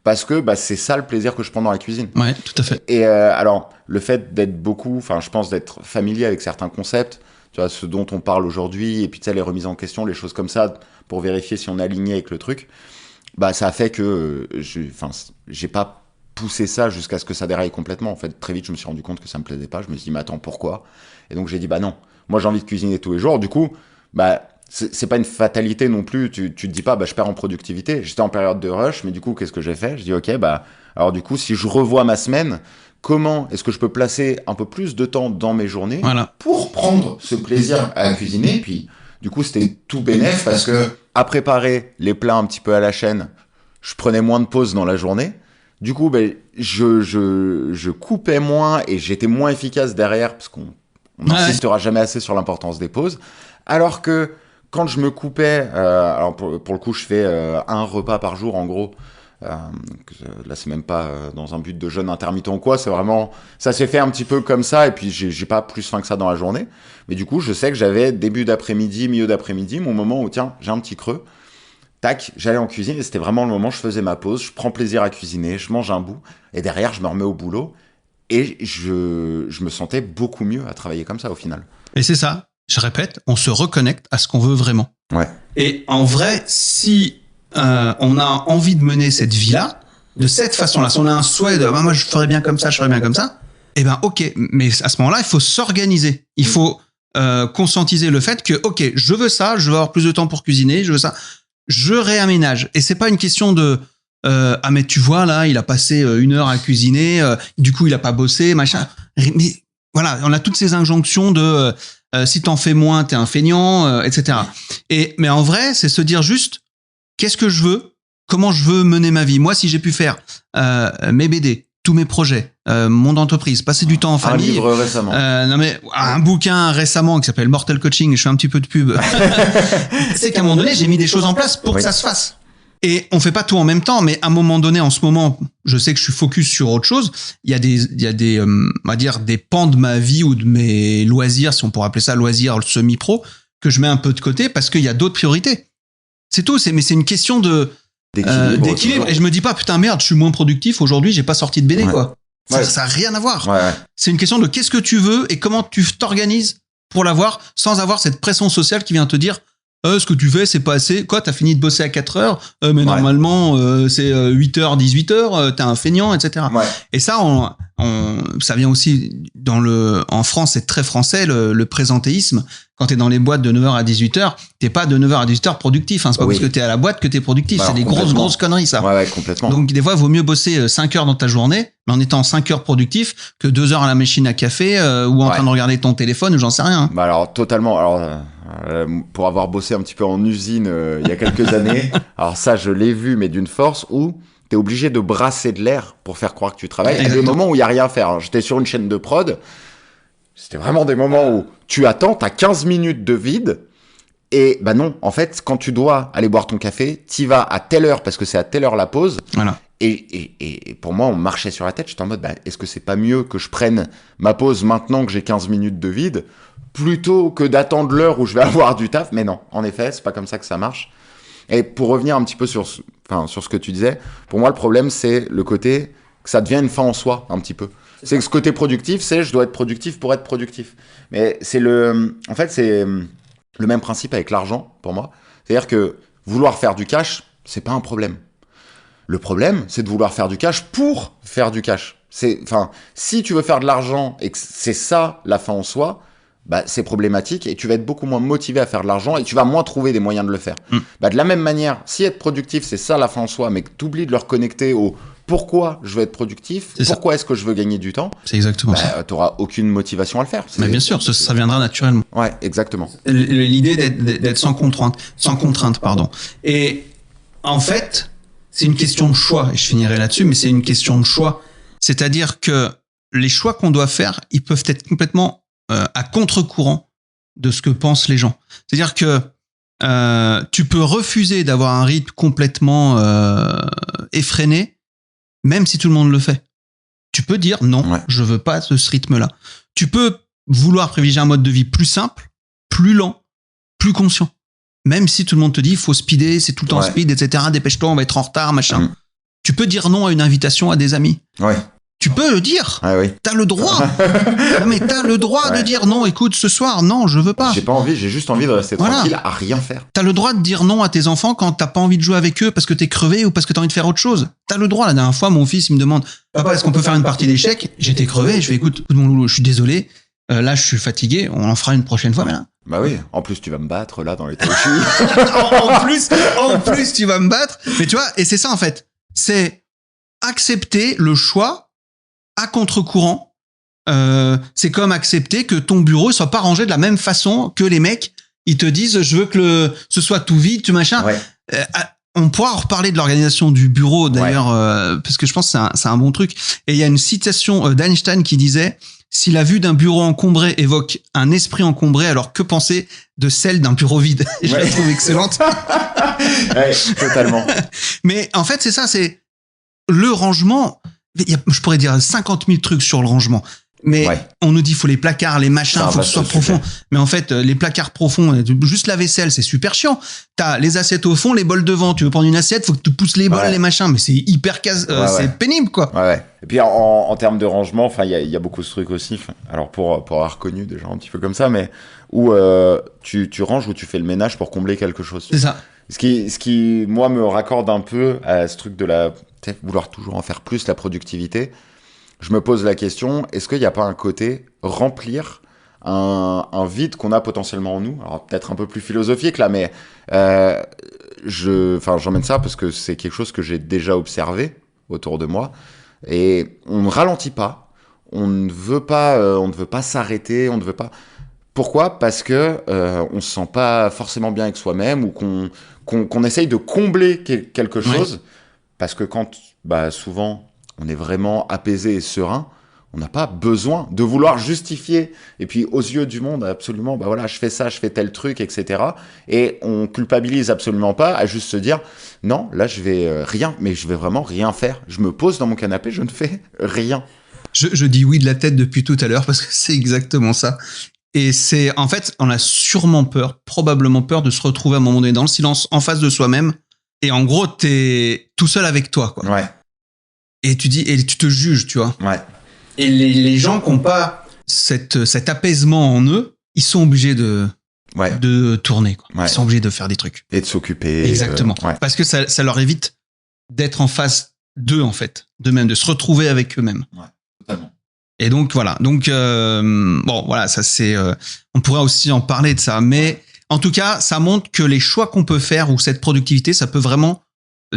Parce que c'est ça le plaisir que je prends dans la cuisine. Ouais, tout à fait. Et alors, le fait d'être je pense d'être familier avec certains concepts, tu vois, ce dont on parle aujourd'hui, et puis tu sais, les remises en question, les choses comme ça, pour vérifier si on est aligné avec le truc, ça a fait que j'ai pas poussé ça jusqu'à ce que ça déraille complètement. En fait, très vite, je me suis rendu compte que ça me plaisait pas. Je me suis dit, mais attends, pourquoi? Et donc, j'ai dit, non, moi, j'ai envie de cuisiner tous les jours. Du coup, c'est pas une fatalité non plus. Tu te dis pas, je perds en productivité. J'étais en période de rush, mais du coup, qu'est-ce que j'ai fait? Je dis, ok, alors du coup, si je revois ma semaine, comment est-ce que je peux placer un peu plus de temps dans mes journées pour prendre ce plaisir à cuisiner? Et puis, du coup, c'était tout bénef parce que à préparer les plats un petit peu à la chaîne, je prenais moins de pauses dans la journée. Du coup, je coupais moins et j'étais moins efficace derrière parce qu'on n'insistera jamais assez sur l'importance des pauses. Alors que quand je me coupais, alors pour le coup, je fais un repas par jour en gros. Là, c'est même pas dans un but de jeûne intermittent ou quoi. C'est vraiment, ça s'est fait un petit peu comme ça. Et puis j'ai pas plus faim que ça dans la journée. Mais du coup, je sais que j'avais début d'après-midi, milieu d'après-midi, mon moment où tiens, j'ai un petit creux. Tac, j'allais en cuisine et c'était vraiment le moment. Je faisais ma pause, je prends plaisir à cuisiner, je mange un bout et derrière, je me remets au boulot. Et je me sentais beaucoup mieux à travailler comme ça au final. Et c'est ça. Je répète, on se reconnecte à ce qu'on veut vraiment. Ouais. Et en vrai, si on a envie de mener cette vie-là, de cette façon-là, si on a un souhait de moi je ferais bien comme ça, ok, mais à ce moment-là, il faut s'organiser. Il faut conscientiser le fait que, ok, je veux ça, je veux avoir plus de temps pour cuisiner, je veux ça, je réaménage. Et c'est pas une question de mais tu vois là, il a passé 1 heure à cuisiner, du coup il a pas bossé, machin. Mais voilà, on a toutes ces injonctions de si t'en fais moins, t'es un feignant, etc. Mais en vrai, c'est se dire juste, qu'est-ce que je veux? Comment je veux mener ma vie? Moi, si j'ai pu faire mes BD, tous mes projets, mon entreprise, passer du temps en famille. Un livre récemment. Un bouquin récemment qui s'appelle Mortal Coaching, et je fais un petit peu de pub. C'est qu'à un moment donné, j'ai mis des choses en place pour que ça se fasse. Et on fait pas tout en même temps, mais à un moment donné, en ce moment, je sais que je suis focus sur autre chose. Il y a des on va dire, des pans de ma vie ou de mes loisirs, si on pourrait appeler ça loisirs semi-pro, que je mets un peu de côté parce qu'il y a d'autres priorités. C'est tout, mais c'est une question d'équilibre. Et je me dis pas, putain, merde, je suis moins productif aujourd'hui, j'ai pas sorti de BD, quoi. Ça a rien à voir. Ouais. C'est une question de qu'est-ce que tu veux et comment tu t'organises pour l'avoir sans avoir cette pression sociale qui vient te dire, ce que tu fais, c'est pas assez. Quoi, t'as fini de bosser à 4 heures, mais normalement, c'est 8h, 18h, t'es un feignant, etc. Ouais. Et ça, ça vient aussi en France, c'est très français, le présentéisme. Quand t'es dans les boîtes de 9h à 18h, t'es pas de 9h à 18h productif, hein. C'est pas parce que t'es à la boîte que t'es productif. C'est des grosses conneries, ça. Ouais, complètement. Donc, des fois, il vaut mieux bosser 5 heures dans ta journée, mais en étant 5 heures productif, que 2 heures à la machine à café, ou en train de regarder ton téléphone, ou j'en sais rien. Hein. Alors, totalement. Alors, pour avoir bossé un petit peu en usine il y a quelques années, alors ça, je l'ai vu, mais d'une force où t'es obligé de brasser de l'air pour faire croire que tu travailles. Il y a des moments où il y a rien à faire. Alors, j'étais sur une chaîne de prod. C'était vraiment des moments où tu attends, t'as 15 minutes de vide. Et non, en fait, quand tu dois aller boire ton café, t'y vas à telle heure parce que c'est à telle heure la pause. Voilà. Et pour moi, on marchait sur la tête. J'étais en mode, est-ce que c'est pas mieux que je prenne ma pause maintenant que j'ai 15 minutes de vide plutôt que d'attendre l'heure où je vais avoir du taf? Mais non, en effet, c'est pas comme ça que ça marche. Et pour revenir un petit peu sur ce que tu disais, pour moi, le problème, c'est le côté que ça devient une fin en soi, un petit peu. C'est que ce côté productif, je dois être productif pour être productif. Mais c'est le même principe avec l'argent, pour moi. C'est-à-dire que vouloir faire du cash, c'est pas un problème. Le problème, c'est de vouloir faire du cash pour faire du cash. Si tu veux faire de l'argent et que c'est ça la fin en soi, c'est problématique et tu vas être beaucoup moins motivé à faire de l'argent et tu vas moins trouver des moyens de le faire. De la même manière, si être productif, c'est ça la fin en soi, mais que tu oublies de le reconnecter au pourquoi je veux être productif, pourquoi est-ce que je veux gagner du temps, c'est exactement ça. Tu n'auras aucune motivation à le faire. Mais bien sûr, ça viendra naturellement. Ouais, exactement. L'idée d'être sans contrainte. Et en fait, c'est une question de choix, et je finirai là-dessus, mais c'est une question de choix. C'est-à-dire que les choix qu'on doit faire, ils peuvent être complètement à contre-courant de ce que pensent les gens. C'est-à-dire que tu peux refuser d'avoir un rythme complètement effréné, même si tout le monde le fait. Tu peux dire non, je veux pas ce rythme-là. Tu peux vouloir privilégier un mode de vie plus simple, plus lent, plus conscient. même si tout le monde te dit, faut speeder, c'est tout le temps Ouais. speed, etc. Dépêche-toi, on va être en retard, machin. Tu peux dire non à une invitation à des amis. Ouais. Tu peux le dire. Ah oui. T'as le droit. Non, mais t'as le droit de Ouais. dire non, écoute, ce soir, non, je veux pas. J'ai pas envie, j'ai juste envie de rester Voilà. tranquille à rien faire. T'as le droit de dire non à tes enfants quand t'as pas envie de jouer avec eux parce que t'es crevé ou parce que t'as envie de faire autre chose. T'as le droit. La dernière fois, mon fils, il me demande, papa, est-ce qu'on peut faire une partie d'échecs? J'étais crevé. Je fais, écoute, mon loulou, je suis désolé. Là, je suis fatigué. On en fera une prochaine fois, mais là. Bah oui, en plus tu vas me battre là dans l'état où je suis. en plus, tu vas me battre. Mais tu vois, et c'est ça, en fait. C'est accepter le choix à contre-courant. C'est comme accepter que ton bureau soit pas rangé de la même façon que les mecs. Ils te disent, je veux que ce soit tout vide, tu machin. Ouais. On pourra en reparler de l'organisation du bureau d'ailleurs, parce que je pense que c'est un bon truc. Et il y a une citation d'Einstein qui disait, si la vue d'un bureau encombré évoque un esprit encombré, alors que penser de celle d'un bureau vide? Et je la trouve excellente. Ouais, totalement. Mais en fait, c'est ça, c'est le rangement. Je pourrais dire 50 000 trucs sur le rangement. Mais on nous dit faut les placards, les machins, faut que ce soit profond. Mais en fait, les placards profonds, juste la vaisselle, c'est super chiant. T'as les assiettes au fond, les bols devant. Tu veux prendre une assiette, faut que tu pousses les bols, les machins. Mais c'est hyper c'est pénible, quoi. Ouais. Et puis en termes de rangement, enfin, il y a beaucoup ce truc aussi. Alors pour avoir connu des gens un petit peu comme ça, mais où tu ranges ou tu fais le ménage pour combler quelque chose. C'est ça. Ce qui, moi, me raccorde un peu à ce truc de vouloir toujours en faire plus, la productivité. Je me pose la question, est-ce qu'il n'y a pas un côté remplir un vide qu'on a potentiellement en nous? Alors peut-être un peu plus philosophique là, mais j'emmène ça parce que c'est quelque chose que j'ai déjà observé autour de moi. Et on ne ralentit pas, on ne veut pas s'arrêter, on ne veut pas. Pourquoi ? Parce que on se sent pas forcément bien avec soi-même ou qu'on essaye de combler quelque chose. Parce que quand, souvent, on est vraiment apaisé et serein, on n'a pas besoin de vouloir justifier. Et puis, aux yeux du monde, absolument, je fais ça, je fais tel truc, etc. Et on culpabilise absolument pas à juste se dire, non, là, je vais je vais vraiment rien faire. Je me pose dans mon canapé, je ne fais rien. Je dis oui de la tête depuis tout à l'heure parce que c'est exactement ça. Et c'est, en fait, on a sûrement probablement peur de se retrouver à un moment donné dans le silence, en face de soi-même. Et en gros, t'es tout seul avec toi, quoi. Ouais. Et tu te juges, tu vois. Ouais. Et les gens qui n'ont pas cet apaisement en eux, ils sont obligés de tourner, quoi. Ouais. Ils sont obligés de faire des trucs. Et de s'occuper. Exactement. Parce que ça leur évite d'être en face d'eux, en fait. D'eux-mêmes, de se retrouver avec eux-mêmes. Ouais, totalement. Et donc, voilà. Donc, ça c'est... on pourrait aussi en parler de ça. Mais en tout cas, ça montre que les choix qu'on peut faire ou cette productivité, ça peut vraiment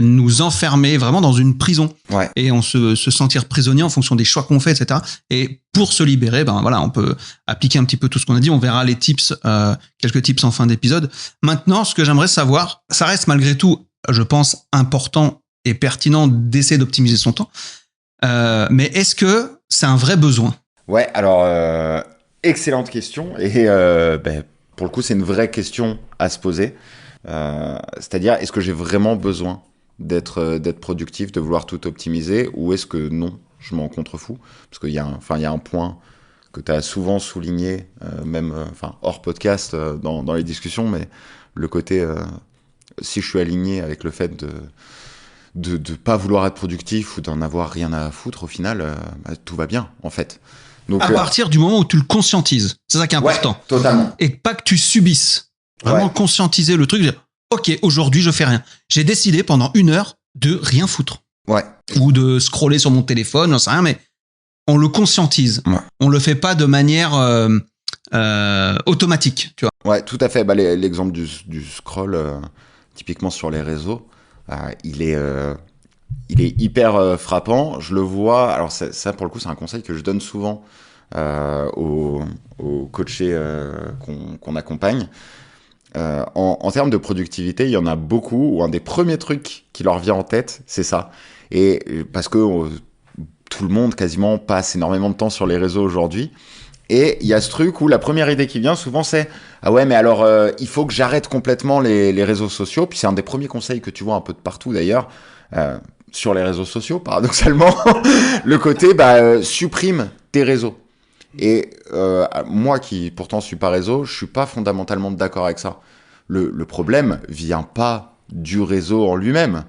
nous enfermer vraiment dans une prison. Ouais. Et on se sentir prisonnier en fonction des choix qu'on fait, etc. Et pour se libérer, on peut appliquer un petit peu tout ce qu'on a dit. On verra les tips, quelques tips en fin d'épisode. Maintenant, ce que j'aimerais savoir, ça reste malgré tout, je pense, important et pertinent d'essayer d'optimiser son temps. Mais est-ce que c'est un vrai besoin? Ouais, alors, excellente question. Et pour le coup, c'est une vraie question à se poser. C'est-à-dire, est-ce que j'ai vraiment besoin d'être productif, de vouloir tout optimiser, ou est-ce que non, je m'en contrefous? Parce qu'il y a un point que tu as souvent souligné, même hors podcast, dans les discussions, mais le côté, si je suis aligné avec le fait de pas vouloir être productif ou d'en avoir rien à foutre, au final, tout va bien, en fait. Donc, à partir du moment où tu le conscientises, c'est ça qui est important. Ouais, totalement. Et pas que tu subisses. Vraiment conscientiser le truc. Dire, ok, aujourd'hui, je fais rien. J'ai décidé pendant 1 heure de rien foutre. Ouais. Ou de scroller sur mon téléphone, j'en sais rien, mais on le conscientise. Ouais. On le fait pas de manière automatique, tu vois. Ouais, tout à fait. L'exemple du scroll, typiquement sur les réseaux, il est hyper frappant. Je le vois. Alors ça, pour le coup, c'est un conseil que je donne souvent aux coachés qu'on accompagne. En termes de productivité, il y en a beaucoup où un des premiers trucs qui leur vient en tête, c'est ça. Et parce que tout le monde quasiment passe énormément de temps sur les réseaux aujourd'hui. Et il y a ce truc où la première idée qui vient souvent, c'est « Ah ouais, mais alors il faut que j'arrête complètement les réseaux sociaux. » Puis c'est un des premiers conseils que tu vois un peu de partout d'ailleurs, sur les réseaux sociaux, paradoxalement. Le côté supprime tes réseaux. Et moi qui pourtant suis pas réseau, je suis pas fondamentalement d'accord avec ça. le problème vient pas du réseau en lui-même.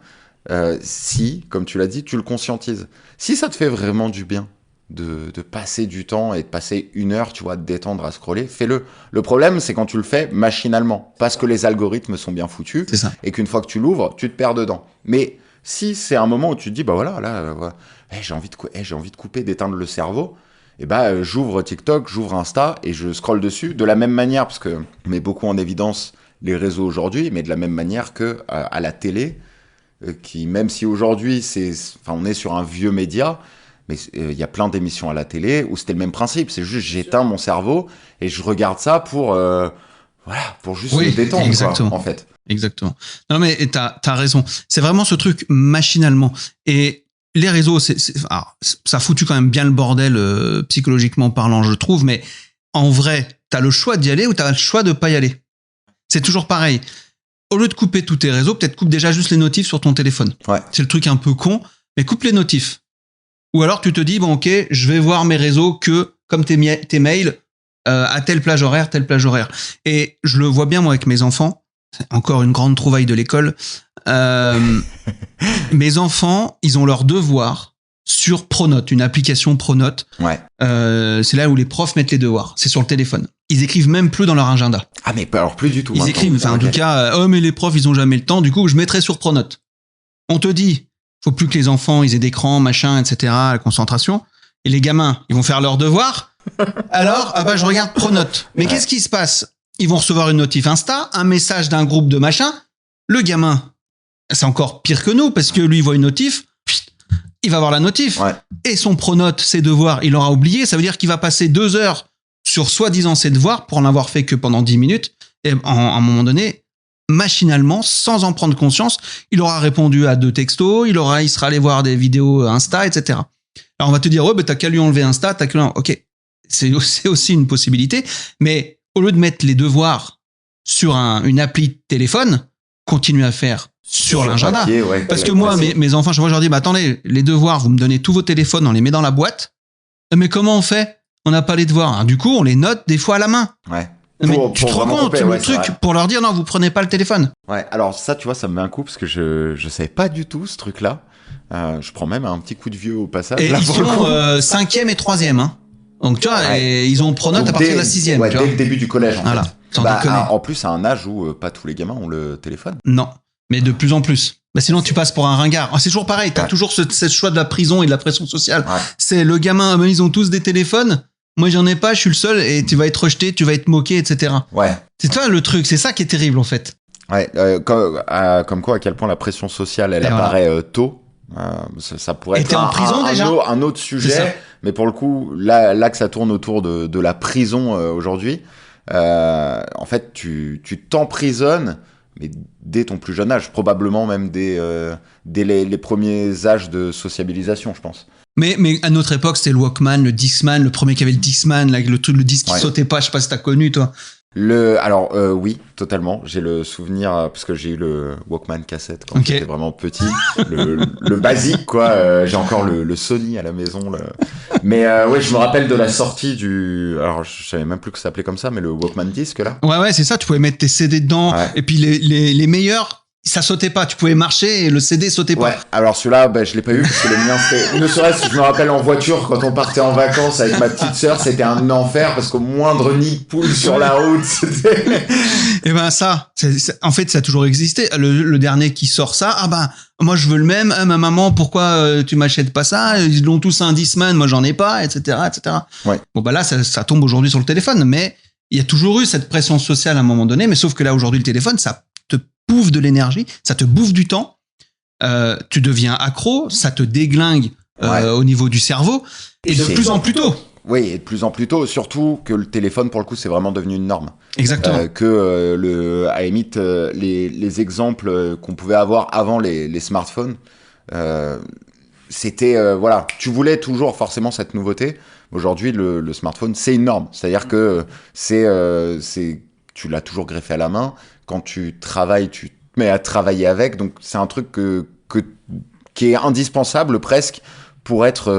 Si, comme tu l'as dit, tu le conscientises. Si ça te fait vraiment du bien de passer du temps et de passer 1 heure, tu vois, de détendre à scroller, fais-le. Le problème, c'est quand tu le fais machinalement, parce que les algorithmes sont bien foutus, C'est ça. et qu'une fois que tu l'ouvres, tu te perds dedans. Mais si c'est un moment où tu te dis, bah voilà, là, j'ai envie de couper, d'éteindre le cerveau, et j'ouvre TikTok, j'ouvre Insta, et je scrolle dessus de la même manière, parce que on met beaucoup en évidence les réseaux aujourd'hui, mais de la même manière que à la télé, qui, même si aujourd'hui, on est sur un vieux média, mais il y a plein d'émissions à la télé où c'était le même principe. C'est juste, j'éteins mon cerveau et je regarde ça pour juste me détendre, exactement. quoi, en fait. Exactement. Non, mais t'as raison. C'est vraiment ce truc machinalement. Et les réseaux, alors, ça a foutu quand même bien le bordel, psychologiquement parlant, je trouve, mais en vrai, t'as le choix d'y aller ou t'as le choix de pas y aller. C'est toujours pareil. Au lieu de couper tous tes réseaux, peut-être coupe déjà juste les notifs sur ton téléphone. Ouais. C'est le truc un peu con, mais coupe les notifs. Ou alors tu te dis, bon ok, je vais voir mes réseaux que comme tes mails à telle plage horaire. Et je le vois bien moi avec mes enfants, c'est encore une grande trouvaille de l'école. Mes enfants, ils ont leurs devoirs sur Pronote, une application Pronote. Ouais. C'est là où les profs mettent les devoirs, c'est sur le téléphone. Ils écrivent même plus dans leur agenda. Ah mais alors plus du tout. Ils écrivent, enfin en tout cas, mais les profs ils ont jamais le temps, du coup je mettrai sur Pronote. On te dit, faut plus que les enfants ils aient d'écran, machin, etc., la concentration. Et les gamins, ils vont faire leurs devoirs. Alors, je regarde Pronote. Mais qu'est-ce qui se passe? Ils vont recevoir une notif Insta, un message d'un groupe de machin. Le gamin, c'est encore pire que nous, parce que lui, il voit une notif, il va voir la notif. Ouais. Et son Pronote, ses devoirs, il aura oublié. Ça veut dire qu'il va passer 2 heures sur soi-disant ses devoirs pour en avoir fait que pendant 10 minutes. Et à un moment donné, machinalement, sans en prendre conscience, il aura répondu à 2 textos, il sera allé voir des vidéos Insta, etc. Alors on va te dire, t'as qu'à lui enlever Insta, ok, c'est aussi une possibilité, mais au lieu de mettre les devoirs sur une appli de téléphone, continue à faire sur l'agenda. Papier, ouais, parce que moi, mes enfants, chaque fois je leur dis, attendez, les devoirs, vous me donnez tous vos téléphones, on les met dans la boîte, mais comment on fait? On n'a pas les devoirs. Alors, du coup, on les note des fois à la main. Ouais. Mais tu te rends compte, le truc, pour leur dire, non, vous prenez pas le téléphone. Ouais, alors ça, tu vois, ça me met un coup, parce que je savais pas du tout ce truc-là. Je prends même un petit coup de vieux au passage. Et là, ils sont 5e et 3e, hein. Donc, tu vois, et ils ont Pronote à partir de la 6e. Ouais, dès le début du collège, en voilà, fait. sans déconner. En plus, à un âge où pas tous les gamins ont le téléphone. Non, mais de plus en plus. Sinon, tu passes pour un ringard. C'est toujours pareil, t'as toujours ce choix de la prison et de la pression sociale. Ouais. C'est le gamin, ils ont tous des téléphones. Moi, j'en ai pas, je suis le seul, et tu vas être rejeté, tu vas être moqué, etc. Ouais. C'est toi le truc, c'est ça qui est terrible, en fait. Ouais, comme quoi, à quel point la pression sociale, elle apparaît tôt. Ça pourrait être en prison, déjà un autre sujet, mais pour le coup, là que ça tourne autour de la prison aujourd'hui, en fait, tu t'emprisonnes, mais dès ton plus jeune âge, probablement même dès les premiers âges de sociabilisation, je pense. Mais à notre époque, c'était le Walkman, le Discman, le premier qui avait le Discman, là, le disque qui sautait pas, je sais pas si t'as connu, toi. Oui, totalement. J'ai le souvenir, parce que j'ai eu le Walkman cassette quand j'étais vraiment petit. le basique, quoi. J'ai encore le Sony à la maison. Mais ouais, je me rappelle de la sortie alors je savais même plus que ça s'appelait comme ça, mais le Walkman disque, là. Ouais, c'est ça. Tu pouvais mettre tes CD dedans. Ouais. Et puis les meilleurs, ça sautait pas. Tu pouvais marcher et le CD sautait pas. Ouais. Alors celui-là, je l'ai pas eu parce que le mien, c'était, ne serait-ce, je me rappelle en voiture quand on partait en vacances avec ma petite sœur, c'était un enfer parce qu'au moindre nid de poule sur la route, c'était. Et ça, en fait, ça a toujours existé. Le dernier qui sort ça, moi je veux le même. Ma maman, pourquoi tu m'achètes pas ça? Ils l'ont tous un Discman, moi j'en ai pas, etc., etc. Ouais. Bon là, ça tombe aujourd'hui sur le téléphone, mais il y a toujours eu cette pression sociale à un moment donné. Mais sauf que là aujourd'hui, le téléphone, ça te bouffe de l'énergie, ça te bouffe du temps, tu deviens accro, ça te déglingue au niveau du cerveau, et de plus en plus tôt. Oui, et de plus en plus tôt, surtout que le téléphone, pour le coup, c'est vraiment devenu une norme. Exactement. À la limite, les exemples qu'on pouvait avoir avant les smartphones, c'était, tu voulais toujours forcément cette nouveauté. Aujourd'hui, le smartphone, c'est une norme. C'est-à-dire que tu l'as toujours greffé à la main. Quand tu travailles, tu te mets à travailler avec. Donc, c'est un truc qui est indispensable presque pour être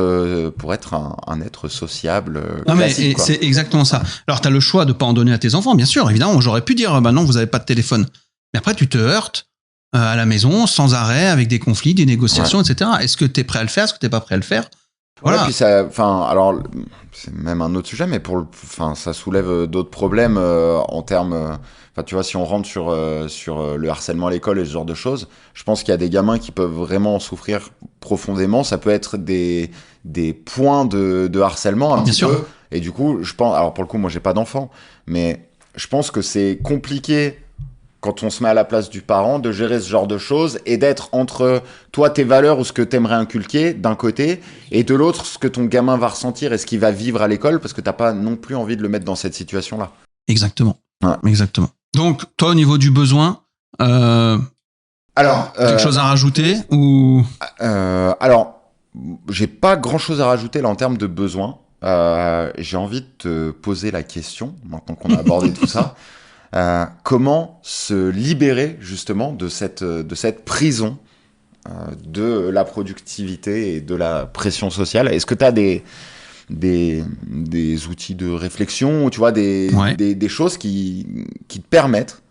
un être sociable Non, mais classique, quoi. c'est exactement ça. Alors, tu as le choix de pas en donner à tes enfants, bien sûr, évidemment. J'aurais pu dire, bah non, vous avez pas de téléphone. Mais après, tu te heurtes à la maison, sans arrêt, avec des conflits, des négociations, etc. Est-ce que tu es prêt à le faire? Est-ce que tu n'es pas prêt à le faire? Voilà. Ouais, puis ça, alors, c'est même un autre sujet, mais ça soulève d'autres problèmes en termes. Tu vois, si on rentre sur le harcèlement à l'école et ce genre de choses, je pense qu'il y a des gamins qui peuvent vraiment en souffrir profondément. Ça peut être des points de harcèlement un Bien petit sûr. peu. Et du coup, je pense, alors pour le coup, moi, j'ai pas d'enfant, mais je pense que c'est compliqué quand on se met à la place du parent, de gérer ce genre de choses et d'être entre toi, tes valeurs ou ce que t'aimerais inculquer d'un côté et de l'autre, ce que ton gamin va ressentir et ce qu'il va vivre à l'école parce que t'as pas non plus envie de le mettre dans cette situation-là. Exactement. Ouais. Exactement. Donc, toi, au niveau du besoin, Alors, quelque chose à rajouter ou... alors, j'ai pas grand-chose à rajouter là en termes de besoins. J'ai envie de te poser la question, maintenant qu'on a abordé tout ça. Comment se libérer justement de cette prison de la productivité et de la pression sociale? Est-ce que tu as des outils de réflexion ou tu vois des choses qui te permettent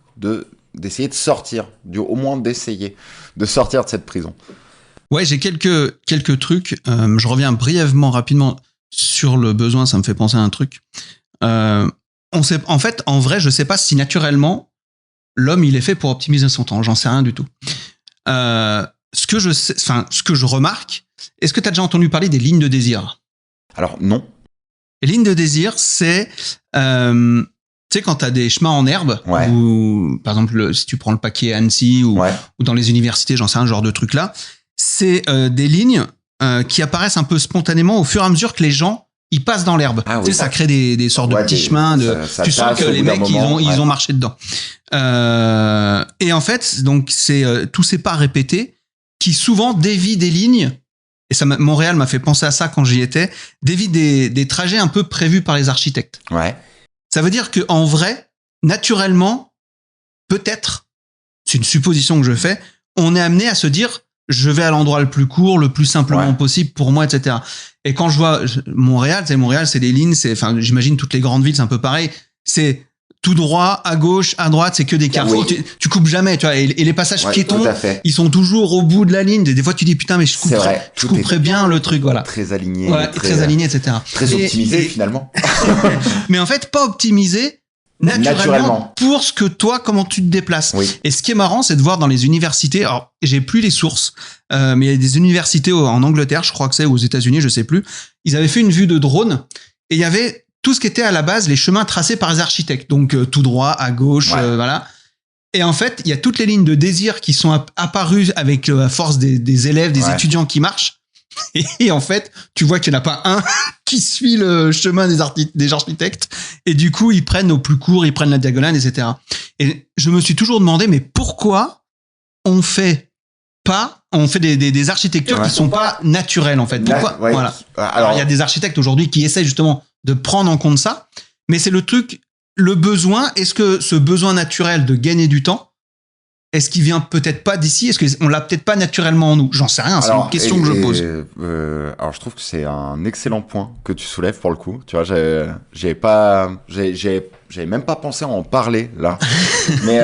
d'essayer de sortir, au moins d'essayer de sortir de cette prison? Ouais, j'ai quelques trucs. Je reviens brièvement, rapidement sur le besoin. Ça me fait penser à un truc. En vrai, je sais pas si naturellement l'homme il est fait pour optimiser son temps. J'en sais rien du tout. Ce que je remarque, est-ce que tu as déjà entendu parler des lignes de désir? Alors non. Les lignes de désir, c'est tu sais quand tu as des chemins en herbe, Ouais. ou par exemple si tu prends le paquet Annecy ou dans les universités, j'en sais un genre de truc là, c'est des lignes qui apparaissent un peu spontanément au fur et à mesure que les gens ils passent dans l'herbe. Ah, oui, tu sais, ça crée des sortes de petits chemins. Ça tu sens que les mecs, ils ont marché dedans. Et en fait, donc c'est tous ces pas répétés qui souvent dévient des lignes. Et ça, Montréal m'a fait penser à ça quand j'y étais. Dévient des trajets un peu prévus par les architectes. Ouais. Ça veut dire que en vrai, naturellement, peut-être, c'est une supposition que je fais, on est amené à se dire, je vais à l'endroit le plus court, le plus simplement possible pour moi, etc. Et quand je vois Montréal, c'est des lignes, j'imagine toutes les grandes villes, c'est un peu pareil. C'est tout droit, à gauche, à droite, c'est que des carrefours. Oui. Tu coupes jamais, tu vois. Et les passages piétons, ils sont toujours au bout de la ligne. Des fois, tu dis putain, mais je couperais bien le truc, voilà. Très aligné. Ouais, très aligné, etc. Très optimisé finalement. Mais en fait, pas optimisé. Naturellement, pour ce que toi, comment tu te déplaces. Oui. Et ce qui est marrant, c'est de voir dans les universités, alors j'ai plus les sources, mais il y a des universités en Angleterre, je crois que c'est, ou aux États-Unis, je sais plus. Ils avaient fait une vue de drone et il y avait tout ce qui était à la base les chemins tracés par les architectes, donc tout droit, à gauche, voilà. Et en fait, il y a toutes les lignes de désir qui sont apparues avec la force des élèves, des étudiants qui marchent. Et en fait, tu vois qu'il n'y en a pas un qui suit le chemin des architectes. Et du coup, ils prennent au plus court, ils prennent la diagonale, etc. Et je me suis toujours demandé, mais pourquoi on fait des architectures qui sont pas naturelles, en fait? Pourquoi? Voilà. Alors, il y a des architectes aujourd'hui qui essaient justement de prendre en compte ça. Mais c'est le truc, le besoin. Est-ce que ce besoin naturel de gagner du temps, est-ce qu'il vient peut-être pas d'ici? Est-ce qu'on l'a peut-être pas naturellement en nous? J'en sais rien, c'est une question que je pose. Alors je trouve que c'est un excellent point que tu soulèves pour le coup. Tu vois, j'avais même pas pensé à en parler là. Mais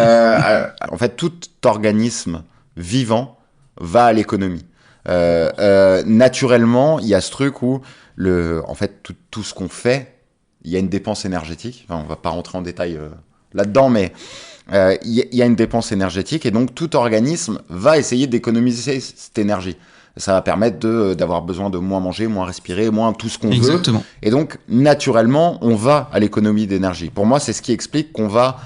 en fait, tout organisme vivant va à l'économie. Naturellement, il y a ce truc où en fait tout ce qu'on fait, il y a une dépense énergétique. Enfin, on va pas rentrer en détail là-dedans, mais il y a une dépense énergétique et donc tout organisme va essayer d'économiser cette énergie. Ça va permettre d'avoir besoin de moins manger, moins respirer, moins tout ce qu'on veut. Et donc, naturellement, on va à l'économie d'énergie. Pour moi, c'est ce qui explique qu'on va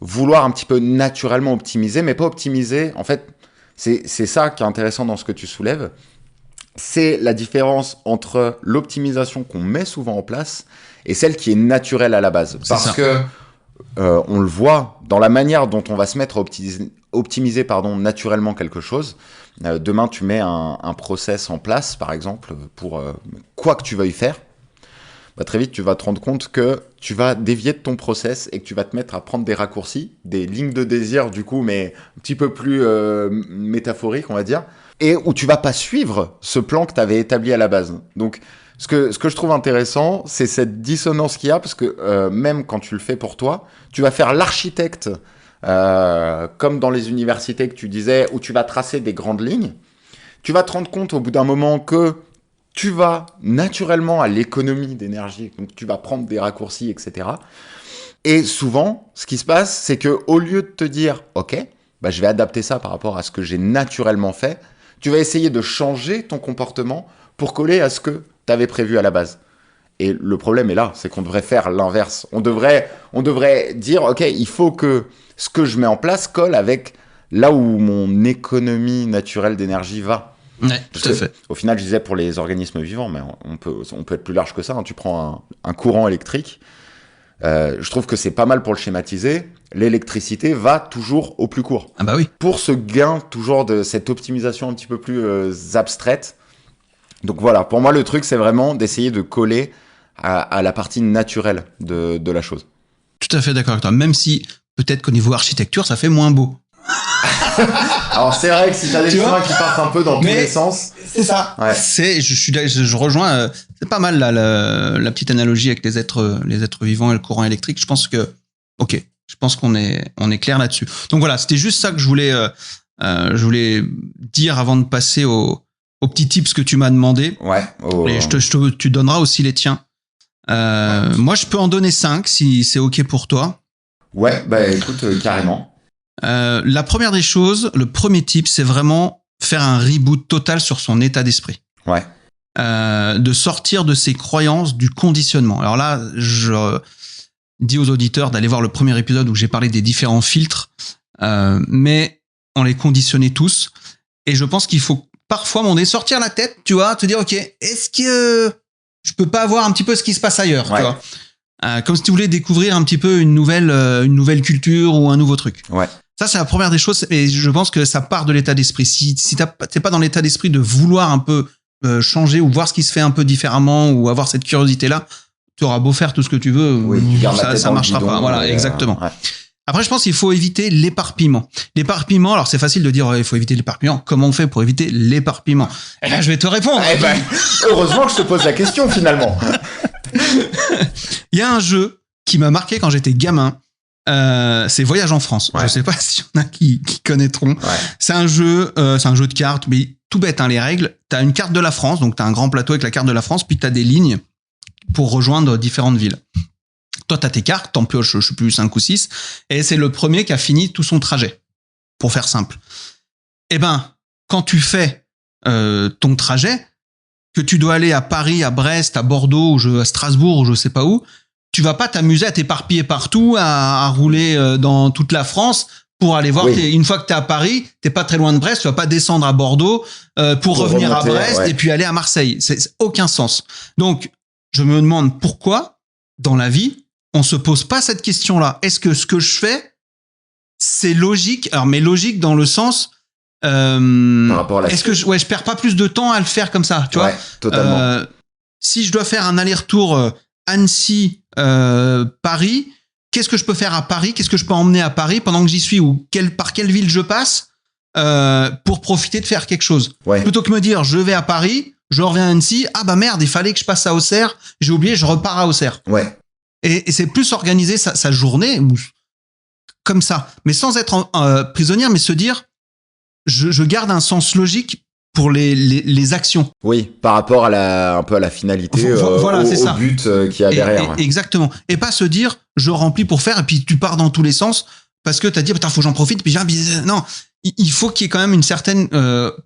vouloir un petit peu naturellement optimiser, mais pas optimiser. En fait, c'est ça qui est intéressant dans ce que tu soulèves. C'est la différence entre l'optimisation qu'on met souvent en place et celle qui est naturelle à la base. Parce que on le voit dans la manière dont on va se mettre à optimiser naturellement quelque chose. Demain, tu mets un process en place, par exemple, pour quoi que tu veuilles faire. Très vite, tu vas te rendre compte que tu vas dévier de ton process et que tu vas te mettre à prendre des raccourcis, des lignes de désir, du coup, mais un petit peu plus métaphoriques, on va dire, et où tu vas pas suivre ce plan que tu avais établi à la base. Donc, ce que je trouve intéressant, c'est cette dissonance qu'il y a, parce que même quand tu le fais pour toi, tu vas faire l'architecte, comme dans les universités que tu disais, où tu vas tracer des grandes lignes. Tu vas te rendre compte au bout d'un moment que tu vas naturellement à l'économie d'énergie, donc tu vas prendre des raccourcis, etc. Et souvent, ce qui se passe, c'est que au lieu de te dire, ok, bah, je vais adapter ça par rapport à ce que j'ai naturellement fait, tu vas essayer de changer ton comportement pour coller à ce que tu avais prévu à la base. Et le problème est là, c'est qu'on devrait faire l'inverse. On devrait dire, ok, il faut que ce que je mets en place colle avec là où mon économie naturelle d'énergie va. Ouais, tout à fait. Au final, je disais pour les organismes vivants, mais on peut être plus large que ça. Hein. Tu prends un courant électrique. Je trouve que c'est pas mal pour le schématiser. L'électricité va toujours au plus court. Ah bah oui. Pour ce gain toujours de cette optimisation un petit peu plus abstraite. Donc voilà, pour moi, le truc, c'est vraiment d'essayer de coller à la partie naturelle de la chose. Tout à fait d'accord avec toi. Même si peut-être qu'au niveau architecture, ça fait moins beau. Alors c'est vrai que si t'as des chemins qui partent un peu dans tous les sens, c'est ça. Ouais. Je rejoins. C'est pas mal là, la petite analogie avec les êtres vivants et le courant électrique. Je pense qu'on est clair là-dessus. Donc voilà, c'était juste ça que je voulais dire avant de passer aux petits tips que tu m'as demandé. Ouais. Et tu donneras aussi les tiens. Moi, je peux en donner 5 si c'est ok pour toi. Ouais, bah écoute, carrément. La première des choses, le premier tip, c'est vraiment faire un reboot total sur son état d'esprit. Ouais. De sortir de ses croyances, du conditionnement. Alors là, je dis aux auditeurs d'aller voir le premier épisode où j'ai parlé des différents filtres, mais on les conditionnait tous. Et je pense qu'il faut parfois sortir la tête, tu vois, te dire, ok, est-ce que je peux pas voir un petit peu ce qui se passe ailleurs, ouais. Tu vois, comme si tu voulais découvrir un petit peu une nouvelle culture ou un nouveau truc. Ouais. Ça, c'est la première des choses, et je pense que ça part de l'état d'esprit. Si t'es pas dans l'état d'esprit de vouloir un peu changer ou voir ce qui se fait un peu différemment ou avoir cette curiosité-là, tu auras beau faire tout ce que tu veux, oui, ça marchera pas. Voilà, exactement. Ouais. Après, je pense qu'il faut éviter l'éparpillement. L'éparpillement, alors c'est facile de dire il faut éviter l'éparpillement. Comment on fait pour éviter l'éparpillement ? Eh ben, je vais te répondre. Eh ben, heureusement que je te pose la question finalement. Il y a un jeu qui m'a marqué quand j'étais gamin. C'est Voyage en France. Ouais. Je sais pas s'il y en a qui connaîtront. Ouais. C'est un jeu de cartes, mais tout bête, hein, les règles. T'as une carte de la France, donc t'as un grand plateau avec la carte de la France, puis t'as des lignes pour rejoindre différentes villes. Toi, t'as tes cartes, t'en pioches, je sais plus, 5 ou 6, et c'est le premier qui a fini tout son trajet, pour faire simple. Eh ben, quand tu fais ton trajet, que tu dois aller à Paris, à Brest, à Bordeaux, à Strasbourg, ou je sais pas où, tu vas pas t'amuser à t'éparpiller partout, à rouler dans toute la France pour aller voir. Oui. Une fois que t'es à Paris, t'es pas très loin de Brest, tu vas pas descendre à Bordeaux pour revenir remonter, à Brest et puis aller à Marseille. C'est aucun sens. Donc, je me demande pourquoi, dans la vie, on se pose pas cette question-là. Est-ce que ce que je fais, c'est logique ? Alors, mais logique dans le sens, par rapport à la... est-ce que je perds pas plus de temps à le faire comme ça, tu vois ? Totalement. Si je dois faire un aller-retour Annecy, Paris, qu'est-ce que je peux faire à Paris ? Qu'est-ce que je peux emmener à Paris pendant que j'y suis ? Ou par quelle ville je passe pour profiter de faire quelque chose ? Ouais. Plutôt que me dire, je vais à Paris, je reviens à Annecy, ah bah merde, il fallait que je passe à Auxerre, j'ai oublié, je repars à Auxerre. Ouais. Et c'est plus organiser sa journée comme ça, mais sans être prisonnière, mais se dire, je garde un sens logique pour les actions. Oui, par rapport à un peu à la finalité, voilà, au but qu'il y a derrière. Ouais. Exactement. Et pas se dire, je remplis pour faire, et puis tu pars dans tous les sens, parce que t'as dit, putain, faut que j'en profite, puis non, il faut qu'il y ait quand même une certaine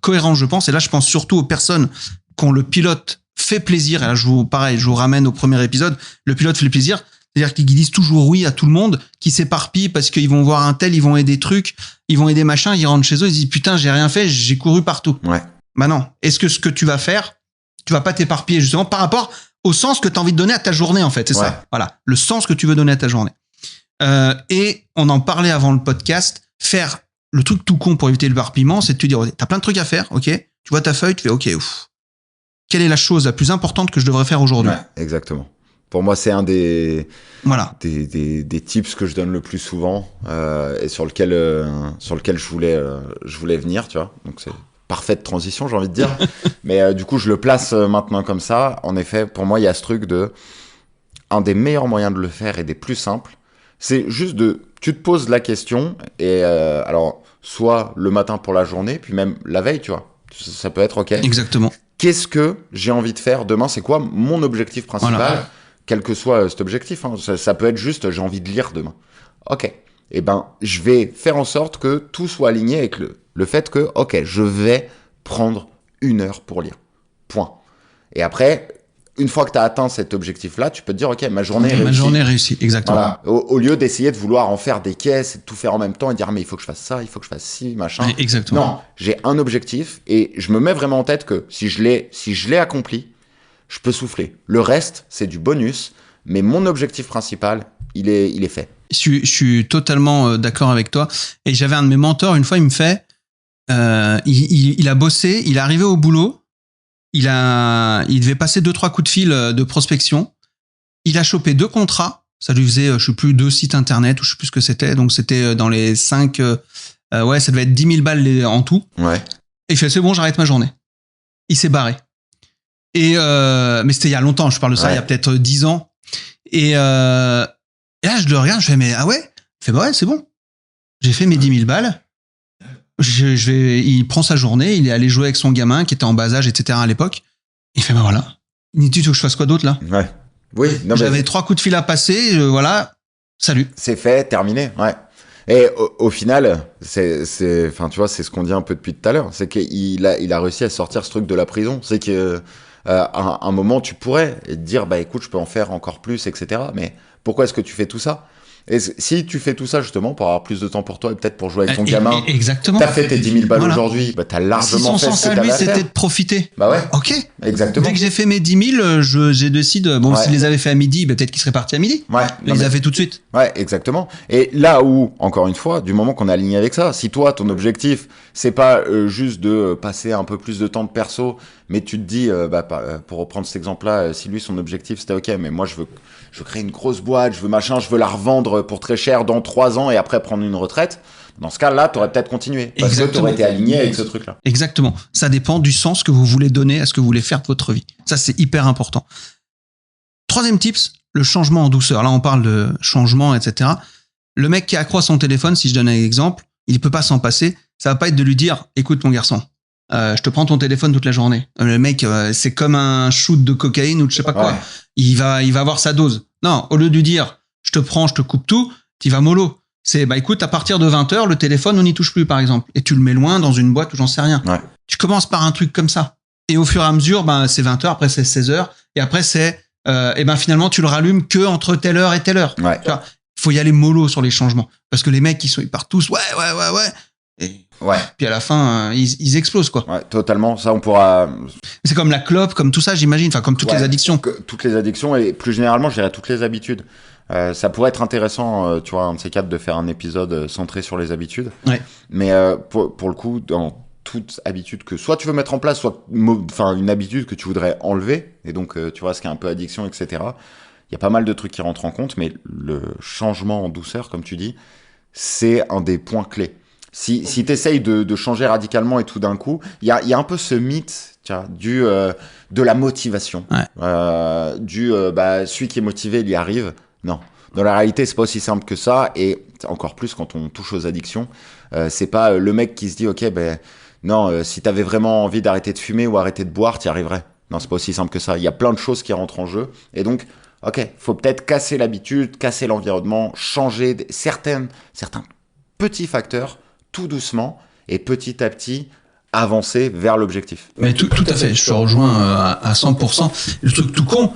cohérence, je pense, et là, je pense surtout aux personnes quand le pilote fait plaisir, et là, je vous ramène au premier épisode, le pilote fait plaisir, c'est-à-dire qu'ils disent toujours oui à tout le monde, qui s'éparpillent parce qu'ils vont voir un tel, ils vont aider trucs, ils vont aider machin, ils rentrent chez eux, ils disent, putain, j'ai rien fait, j'ai couru partout. Ouais. Bah non. Est-ce que ce que tu vas faire, tu vas pas t'éparpiller justement par rapport au sens que tu as envie de donner à ta journée, en fait. C'est ça. Voilà. Le sens que tu veux donner à ta journée. Et on en parlait avant le podcast. Faire le truc tout con pour éviter l'éparpillement, c'est de te dire, t'as plein de trucs à faire, ok? Tu vois ta feuille, tu fais, ok, quelle est la chose la plus importante que je devrais faire aujourd'hui? Ouais, exactement. Pour moi, c'est un des tips que je donne le plus souvent et sur lequel je voulais venir, tu vois. Donc c'est parfaite transition, j'ai envie de dire. Mais du coup, je le place maintenant comme ça. En effet, pour moi, il y a ce truc un des meilleurs moyens de le faire et des plus simples, c'est juste tu te poses la question et alors, soit le matin pour la journée, puis même la veille, tu vois. Ça peut être OK. Exactement. Qu'est-ce que j'ai envie de faire demain? C'est quoi mon objectif principal? Voilà. Quel que soit cet objectif. Hein. Ça peut être juste, j'ai envie de lire demain. OK. Eh ben, je vais faire en sorte que tout soit aligné avec le fait que, OK, je vais prendre 1 heure pour lire. Point. Et après, une fois que tu as atteint cet objectif-là, tu peux te dire, OK, ma journée est réussie. Ma journée est réussie, exactement. Voilà. Au lieu d'essayer de vouloir en faire des caisses et de tout faire en même temps et de dire, mais il faut que je fasse ça, il faut que je fasse ci, machin. Exactement. Non, j'ai un objectif et je me mets vraiment en tête que si je l'ai accompli, je peux souffler. Le reste, c'est du bonus, mais mon objectif principal, il est fait. Je suis totalement d'accord avec toi. Et j'avais un de mes mentors, une fois, il me fait, il a bossé, il est arrivé au boulot, il devait passer 2-3 coups de fil de prospection. Il a chopé 2 contrats. Ça lui faisait, je sais plus, 2 sites internet ou je sais plus ce que c'était. Donc c'était dans les 5, ouais, ça devait être 10 000 balles en tout. Ouais. Et il fait, c'est bon, j'arrête ma journée. Il s'est barré. Et mais c'était il y a longtemps. Je parle de ça, il y a peut-être 10 ans. Et là, je le regarde, je fais, mais ah ouais? Il fait, bah ouais, c'est bon. J'ai fait mes 10 000 balles. Il prend sa journée, il est allé jouer avec son gamin qui était en bas âge, etc. à l'époque. Il fait, bah voilà. Il dit, tu veux que je fasse quoi d'autre là? Ouais. Oui. Non, j'avais 3 coups de fil à passer, voilà. Salut. C'est fait, terminé. Ouais. Et au final, enfin, tu vois, c'est ce qu'on dit un peu depuis tout à l'heure. C'est qu'il a réussi à sortir ce truc de la prison. C'est que, à un moment, tu pourrais te dire, bah écoute, je peux en faire encore plus, etc. Mais pourquoi est-ce que tu fais tout ça? Et si tu fais tout ça justement pour avoir plus de temps pour toi et peut-être pour jouer avec ton gamin, exactement. T'as fait tes 10 000 balles aujourd'hui, bah t'as largement fait ce que t'avais à faire. C'était de profiter. Bah ouais. Ok. Exactement. Dès que j'ai fait mes 10 000, j'ai décidé, bon, s'il les avait fait à midi, bah, peut-être qu'il serait parti à midi. Ouais. Il les a fait tout de suite. Ouais, exactement. Et là où, encore une fois, du moment qu'on est aligné avec ça, si toi, ton objectif, c'est pas juste de passer un peu plus de temps de perso, mais tu te dis, pour reprendre cet exemple-là, si lui, son objectif, c'était OK, mais moi, je veux créer une grosse boîte, je veux la revendre pour très cher dans 3 ans et après prendre une retraite. Dans ce cas-là, tu aurais peut-être continué. Parce que tu aurais été aligné avec ce truc-là. Exactement. Ça dépend du sens que vous voulez donner à ce que vous voulez faire de votre vie. Ça, c'est hyper important. 3e tips, le changement en douceur. Là, on parle de changement, etc. Le mec qui accroît son téléphone, si je donne un exemple, il peut pas s'en passer. Ça va pas être de lui dire, écoute mon garçon, je te prends ton téléphone toute la journée. Le mec, c'est comme un shoot de cocaïne ou je sais pas quoi. Ouais. Il va avoir sa dose. Non, au lieu de lui dire, je te prends, je te coupe tout, tu vas mollo. C'est, bah écoute, à partir de 20h, le téléphone, on n'y touche plus, par exemple. Et tu le mets loin dans une boîte ou j'en sais rien. Ouais. Tu commences par un truc comme ça. Et au fur et à mesure, c'est 20h, après c'est 16h. Et après c'est, finalement, tu le rallumes que entre telle heure et telle heure. Ouais. Tu vois, faut y aller mollo sur les changements. Parce que les mecs, ils partent tous, ouais. Et puis à la fin, ils explosent, quoi. Ouais, totalement. Ça, on pourra. C'est comme la clope, comme tout ça, j'imagine. Enfin, comme toutes les addictions. Toutes les addictions et plus généralement, je dirais toutes les habitudes. Ça pourrait être intéressant, tu vois, un de ces 4 de faire un épisode centré sur les habitudes. Ouais. Mais pour le coup, dans toute habitude que soit tu veux mettre en place, soit une habitude que tu voudrais enlever, et donc tu vois, ce qui est un peu addiction, etc. Il y a pas mal de trucs qui rentrent en compte, mais le changement en douceur, comme tu dis, c'est un des points clés. Si tu essayes de changer radicalement et tout d'un coup, il y a un peu ce mythe, tiens, de la motivation. Ouais. Celui qui est motivé, il y arrive. Non. Dans la réalité, c'est pas aussi simple que ça. Et encore plus quand on touche aux addictions, c'est pas le mec qui se dit, OK, si t'avais vraiment envie d'arrêter de fumer ou arrêter de boire, t'y arriverais. Non, c'est pas aussi simple que ça. Il y a plein de choses qui rentrent en jeu. Et donc, OK, faut peut-être casser l'habitude, casser l'environnement, changer certains petits facteurs, tout doucement et petit à petit avancer vers l'objectif. Mais tout à fait, je te rejoins à 100%. Le truc tout con,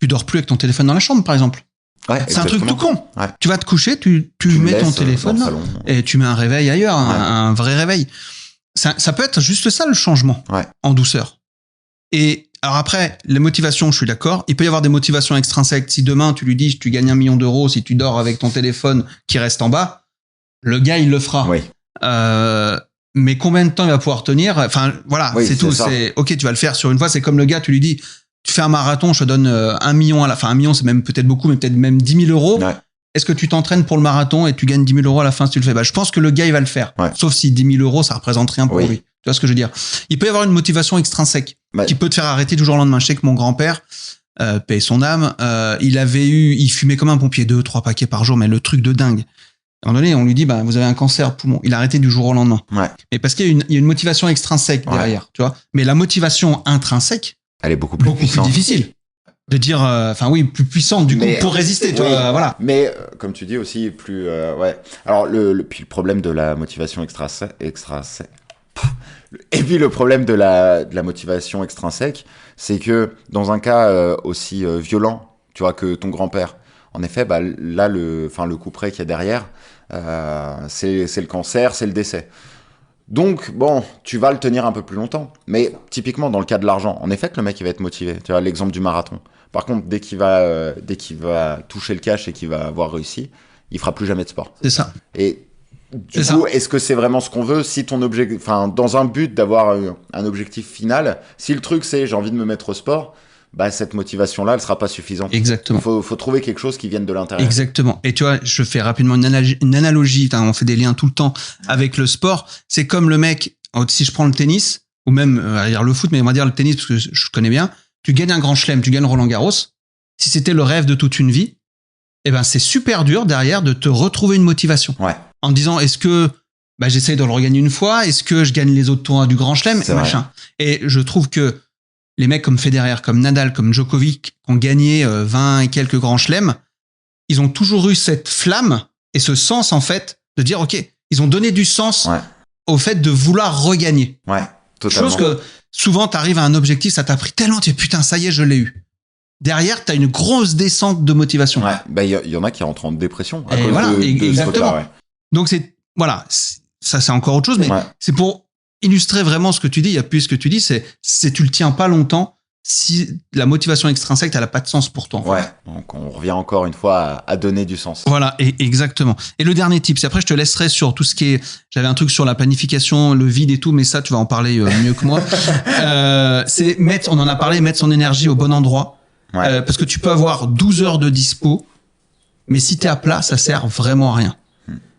tu dors plus avec ton téléphone dans la chambre, par exemple. Ouais, c'est un truc tout con. Ouais. Tu vas te coucher, tu mets ton téléphone là, et tu mets un réveil ailleurs, un vrai réveil. Ça peut être juste ça le changement, en douceur. Et alors après, les motivations, je suis d'accord. Il peut y avoir des motivations extrinsèques. Si demain tu lui dis tu gagnes 1 million d'euros si tu dors avec ton téléphone qui reste en bas, le gars il le fera. Oui. Mais combien de temps il va pouvoir tenir? Enfin voilà, c'est tout. C'est ok, tu vas le faire sur une fois. C'est comme le gars, tu lui dis tu fais un marathon, je te donne 1 million à la fin. 1 million, c'est même peut-être beaucoup, mais peut-être même 10 000 euros. Ouais. Est-ce que tu t'entraînes pour le marathon et tu gagnes 10 000 euros à la fin si tu le fais? Je pense que le gars, il va le faire. Ouais. Sauf si 10 000 euros, ça représente rien pour lui. Tu vois ce que je veux dire? Il peut y avoir une motivation extrinsèque qui peut te faire arrêter du jour au lendemain. Je sais que mon grand-père, paye son âme, il fumait comme un pompier 2-3 paquets par jour, mais le truc de dingue. À un moment donné, on lui dit, vous avez un cancer poumon. Il a arrêté du jour au lendemain. Ouais. Mais parce qu'il y a une motivation extrinsèque derrière, tu vois. Mais la motivation intrinsèque, elle est beaucoup plus difficile. De dire, plus puissante du coup pour résister, tu vois, voilà. Mais comme tu dis aussi, plus, Alors puis le problème de la motivation extrinsèque. Et puis le problème de la motivation extrinsèque, c'est que dans un cas aussi violent, tu vois, que ton grand-père, en effet, là le couperet qu'il y a derrière, c'est le cancer, c'est le décès. Donc bon, tu vas le tenir un peu plus longtemps. Mais typiquement dans le cas de l'argent, en effet que le mec il va être motivé. Tu vois l'exemple du marathon. Par contre, dès qu'il va toucher le cash et qu'il va avoir réussi, il fera plus jamais de sport. C'est ça. Et du coup, est-ce que c'est vraiment ce qu'on veut si ton objectif, dans un but d'avoir un objectif final, si le truc c'est j'ai envie de me mettre au sport, cette motivation-là, elle sera pas suffisante. Exactement. Il faut trouver quelque chose qui vienne de l'intérieur. Exactement. Et tu vois, je fais rapidement une analogie. On fait des liens tout le temps avec le sport. C'est comme le mec, si je prends le tennis, ou même le foot, mais on va dire le tennis parce que je connais bien. Tu gagnes un grand chelem, tu gagnes Roland Garros. Si c'était le rêve de toute une vie, c'est super dur derrière de te retrouver une motivation. Ouais. En te disant, est-ce que j'essaye de le regagner une fois? Est-ce que je gagne les autres tournois du grand chelem? Machin. Et je trouve que les mecs comme Federer, comme Nadal, comme Djokovic, qui ont gagné 20 et quelques grands chelems, ils ont toujours eu cette flamme et ce sens, en fait, de dire, OK, ils ont donné du sens au fait de vouloir regagner. Ouais, totalement. Chose que souvent, t'arrives à un objectif, ça t'a pris tellement, tu dis, putain, ça y est, je l'ai eu. Derrière, t'as une grosse descente de motivation. Ouais, il y en a qui rentrent en dépression à et cause voilà, de exactement. ce truc-là, ouais. Donc, ça, c'est encore autre chose, mais c'est pour illustrer vraiment ce que tu dis. Il y a plus ce que tu dis, c'est tu le tiens pas longtemps si la motivation extrinsèque, elle a pas de sens pour toi. Ouais. Donc, on revient encore une fois à donner du sens. Voilà, exactement. Et le dernier tip, c'est après, je te laisserai sur tout ce qui est, j'avais un truc sur la planification, le vide et tout, mais ça, tu vas en parler mieux que moi. C'est on en a parlé, mettre son énergie au bon endroit. Ouais. Parce que tu peux avoir 12 heures de dispo, mais si t'es à plat, ça sert vraiment à rien.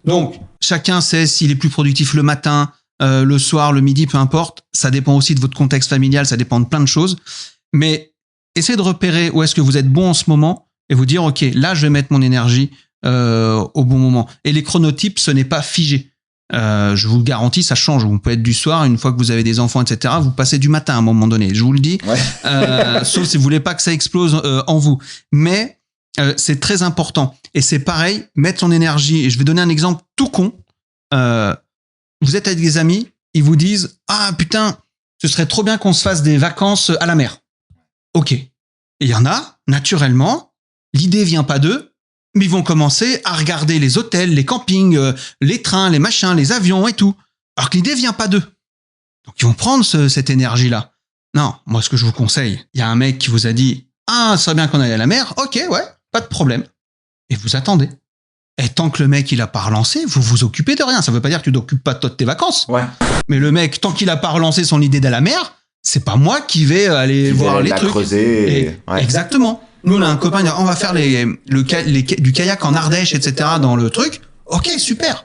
Donc, chacun sait s'il est plus productif le matin, le soir, le midi, peu importe. Ça dépend aussi de votre contexte familial, ça dépend de plein de choses. Mais essayez de repérer où est-ce que vous êtes bon en ce moment et vous dire, OK, là, je vais mettre mon énergie au bon moment. Et les chronotypes, ce n'est pas figé. Je vous le garantis, ça change. Vous pouvez être du soir, une fois que vous avez des enfants, etc. Vous passez du matin à un moment donné. Je vous le dis. Ouais. Sauf si vous voulez pas que ça explose en vous. Mais c'est très important. Et c'est pareil, mettre son énergie. Et je vais donner un exemple tout con. Vous êtes avec des amis, ils vous disent, ah putain, ce serait trop bien qu'on se fasse des vacances à la mer. Ok. Et il y en a, naturellement, l'idée vient pas d'eux, mais ils vont commencer à regarder les hôtels, les campings, les trains, les machins, les avions et tout. Alors que l'idée vient pas d'eux. Donc ils vont prendre cette énergie-là. Non, moi ce que je vous conseille, il y a un mec qui vous a dit « Ah, ce serait bien qu'on aille à la mer. Ok, ouais, pas de problème. » Et vous attendez. Et tant que le mec il a pas relancé, vous vous occupez de rien. Ça veut pas dire que tu t'occupes pas de toi de tes vacances. Ouais. Mais le mec, tant qu'il a pas relancé son idée d'aller à la mer, c'est pas moi qui vais aller voir les trucs. Creuser. Ouais. Exactement. Nous, on a un copain, on va faire du kayak en Ardèche, etc. dans le truc. Ok, super.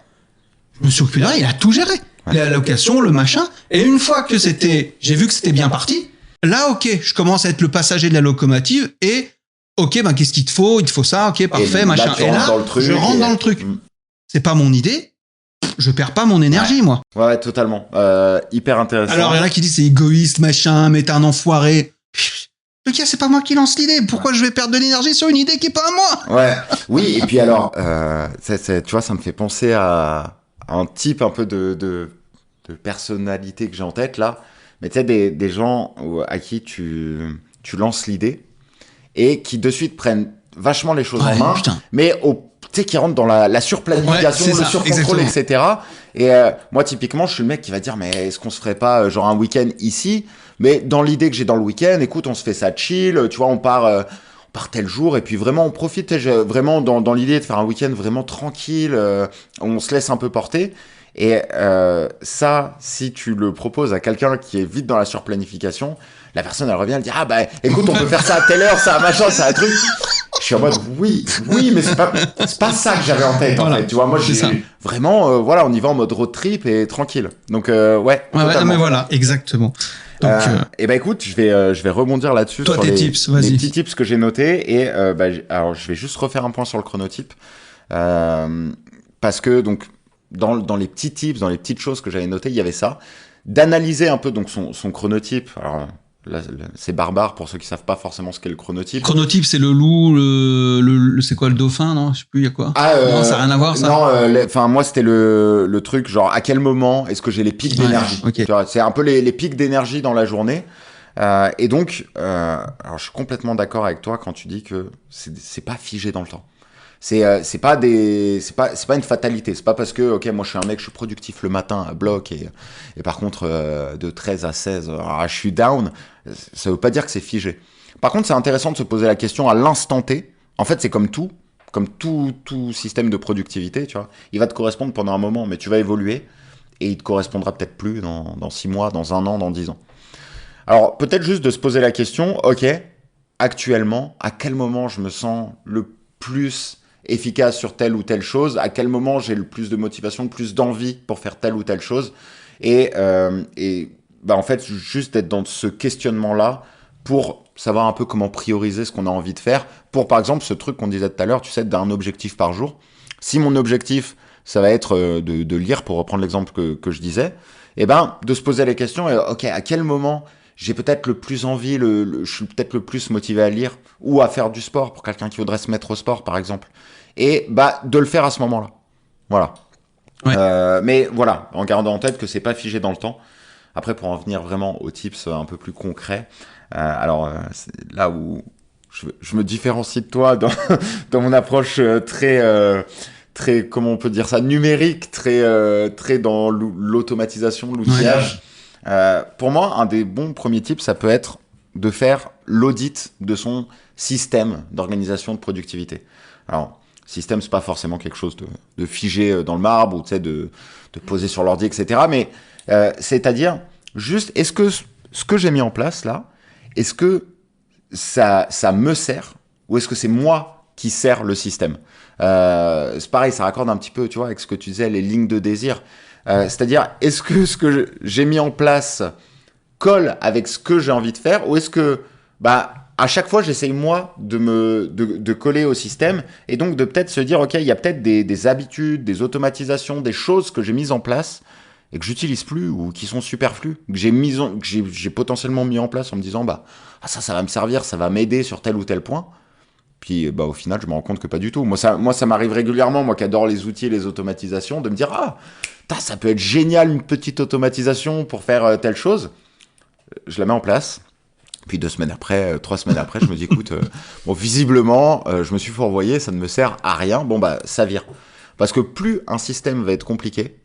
Je me suis occupé de rien, il a tout géré. Ouais. La location, le machin. Et une fois que j'ai vu que c'était bien parti, là, ok, je commence à être le passager de la locomotive et ok, qu'est-ce qu'il te faut? Il te faut ça, ok, parfait, et machin. Et là, je rentre dans le truc. C'est pas mon idée. Je perds pas mon énergie, moi. Ouais, totalement. Hyper intéressant. Alors, il y en a qui disent c'est égoïste, machin, mais t'es un enfoiré. Le gars, c'est pas moi qui lance l'idée. Pourquoi je vais perdre de l'énergie sur une idée qui est pas à moi? Ouais. Oui, et puis alors, tu vois, ça me fait penser à un type un peu de personnalité que j'ai en tête, là. Mais tu sais, des gens à qui tu lances l'idée et qui de suite prennent vachement les choses en main, mais tu sais, qui rentrent dans la surplanification, le surcontrôle, etc. Et moi, typiquement, je suis le mec qui va dire, mais est-ce qu'on se ferait pas genre un week-end ici? Mais dans l'idée que j'ai dans le week-end, écoute, on se fait ça chill, tu vois, on part tel jour, et puis vraiment, on profite, vraiment dans l'idée de faire un week-end vraiment tranquille, on se laisse un peu porter. Et ça, si tu le proposes à quelqu'un qui est vite dans la surplanification, la personne, elle revient, elle dit, ah écoute, on peut faire ça à telle heure, ça, machin, ça, un truc. Je suis en mode oui, mais c'est pas ça que j'avais en tête, en fait. Tu vois, moi, vraiment, voilà, on y va en mode road trip et tranquille. Donc, ouais. Ouais, mais voilà, exactement. Donc, et ben écoute, je vais rebondir là-dessus toi, sur tes les tips, vas-y. petits tips que j'ai notés et alors je vais juste refaire un point sur le chronotype parce que donc dans les petits tips, dans les petites choses que j'avais notées, il y avait ça d'analyser un peu donc son chronotype. Alors là, c'est barbare pour ceux qui savent pas forcément ce qu'est le chronotype. Le chronotype, c'est le loup, c'est quoi le dauphin, non? Je sais plus, il y a quoi? Non, ça n'a rien à voir, ça. Non, enfin moi c'était le truc genre à quel moment est-ce que j'ai les pics d'énergie. Okay. Tu vois, c'est un peu les pics d'énergie dans la journée. Et donc, alors je suis complètement d'accord avec toi quand tu dis que c'est pas figé dans le temps. C'est pas une fatalité. C'est pas parce que ok moi je suis un mec, je suis productif le matin à bloc et par contre de 13 à 16 je suis down. Ça veut pas dire que c'est figé. Par contre c'est intéressant de se poser la question à l'instant T. En fait c'est comme tout système de productivité, tu vois. Il va te correspondre pendant un moment, mais tu vas évoluer et il te correspondra peut-être plus dans 6 mois, dans 1 an, dans 10 ans. Alors peut-être juste de se poser la question, ok, actuellement à quel moment je me sens le plus efficace sur telle ou telle chose, à quel moment j'ai le plus de motivation, le plus d'envie pour faire telle ou telle chose, et en fait juste d'être dans ce questionnement-là pour savoir un peu comment prioriser ce qu'on a envie de faire, pour par exemple ce truc qu'on disait tout à l'heure, tu sais, d'un objectif par jour. Si mon objectif, ça va être de lire, pour reprendre l'exemple que je disais, et de se poser les questions, ok, à quel moment j'ai peut-être le plus envie, je suis peut-être le plus motivé à lire ou à faire du sport pour quelqu'un qui voudrait se mettre au sport, par exemple. Et de le faire à ce moment-là. Voilà. Ouais. Mais voilà, en gardant en tête que c'est pas figé dans le temps. Après, pour en venir vraiment aux tips un peu plus concrets, c'est là où je me différencie de toi dans mon approche très, comment on peut dire ça, numérique, très dans l'automatisation, l'outillage. Ouais. Pour moi, un des bons premiers tips, ça peut être de faire l'audit de son système d'organisation de productivité. Alors, système, c'est pas forcément quelque chose de figé dans le marbre ou tu sais de poser sur l'ordi, etc. Mais c'est-à-dire juste, est-ce que ce que j'ai mis en place là, est-ce que ça me sert ou est-ce que c'est moi qui sert le système? C'est pareil, ça raccorde un petit peu, tu vois, avec ce que tu disais, les lignes de désir. C'est-à-dire, est-ce que ce que j'ai mis en place colle avec ce que j'ai envie de faire ou est-ce que à chaque fois, j'essaye moi de coller au système et donc de peut-être se dire, ok, il y a peut-être des habitudes, des automatisations, des choses que j'ai mises en place et que j'utilise plus ou qui sont superflues, que j'ai potentiellement mis en place en me disant, ça va me servir, ça va m'aider sur tel ou tel point. Puis au final, je me rends compte que pas du tout. Moi, ça m'arrive régulièrement, moi qui adore les outils et les automatisations, de me dire, ça peut être génial une petite automatisation pour faire telle chose. Je la mets en place. Puis 2 semaines après, 3 semaines après, je me dis, écoute, visiblement, je me suis fourvoyé, ça ne me sert à rien. Ça vire. Parce que plus un système va être compliqué,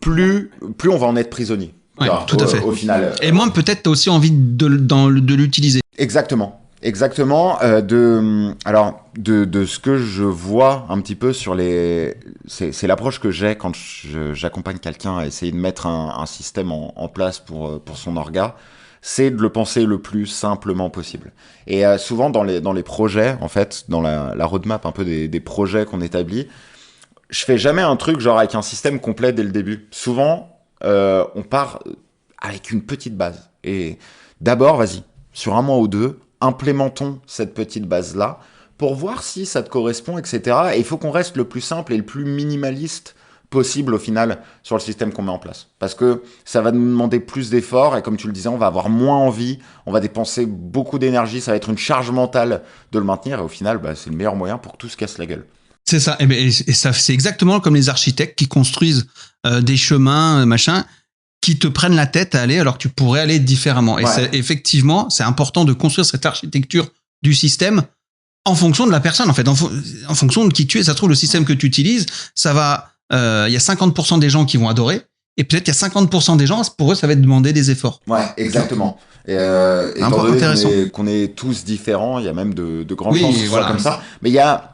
plus on va en être prisonnier. Ouais, tout à fait. Au final. Et moi, peut-être, tu as aussi envie de l'utiliser. Exactement. De ce que je vois un petit peu sur c'est l'approche que j'ai quand j'accompagne quelqu'un à essayer de mettre un système en place pour son orga. C'est de le penser le plus simplement possible. Et souvent dans les projets, en fait, dans la roadmap un peu des projets qu'on établit, je fais jamais un truc genre avec un système complet dès le début. Souvent, on part avec une petite base. Et d'abord, vas-y, sur 1 mois ou 2, implémentons cette petite base-là pour voir si ça te correspond, etc. Et il faut qu'on reste le plus simple et le plus minimaliste possible au final sur le système qu'on met en place. Parce que ça va nous demander plus d'efforts et comme tu le disais, on va avoir moins envie, on va dépenser beaucoup d'énergie, ça va être une charge mentale de le maintenir et au final, c'est le meilleur moyen pour que tout se casse la gueule. C'est ça. Et ça, c'est exactement comme les architectes qui construisent des chemins, qui te prennent la tête à aller alors que tu pourrais aller différemment. Et effectivement, c'est important de construire cette architecture du système en fonction de la personne, en fait, en fonction de qui tu es. Ça se trouve, le système que tu utilises, ça va... il y a 50% des gens qui vont adorer et peut-être qu'il y a 50% des gens, pour eux, ça va te demander des efforts. Ouais, exactement. Étant donné qu'on est tous différents, il y a même de grandes chances que ce soit comme ça. Mais il y a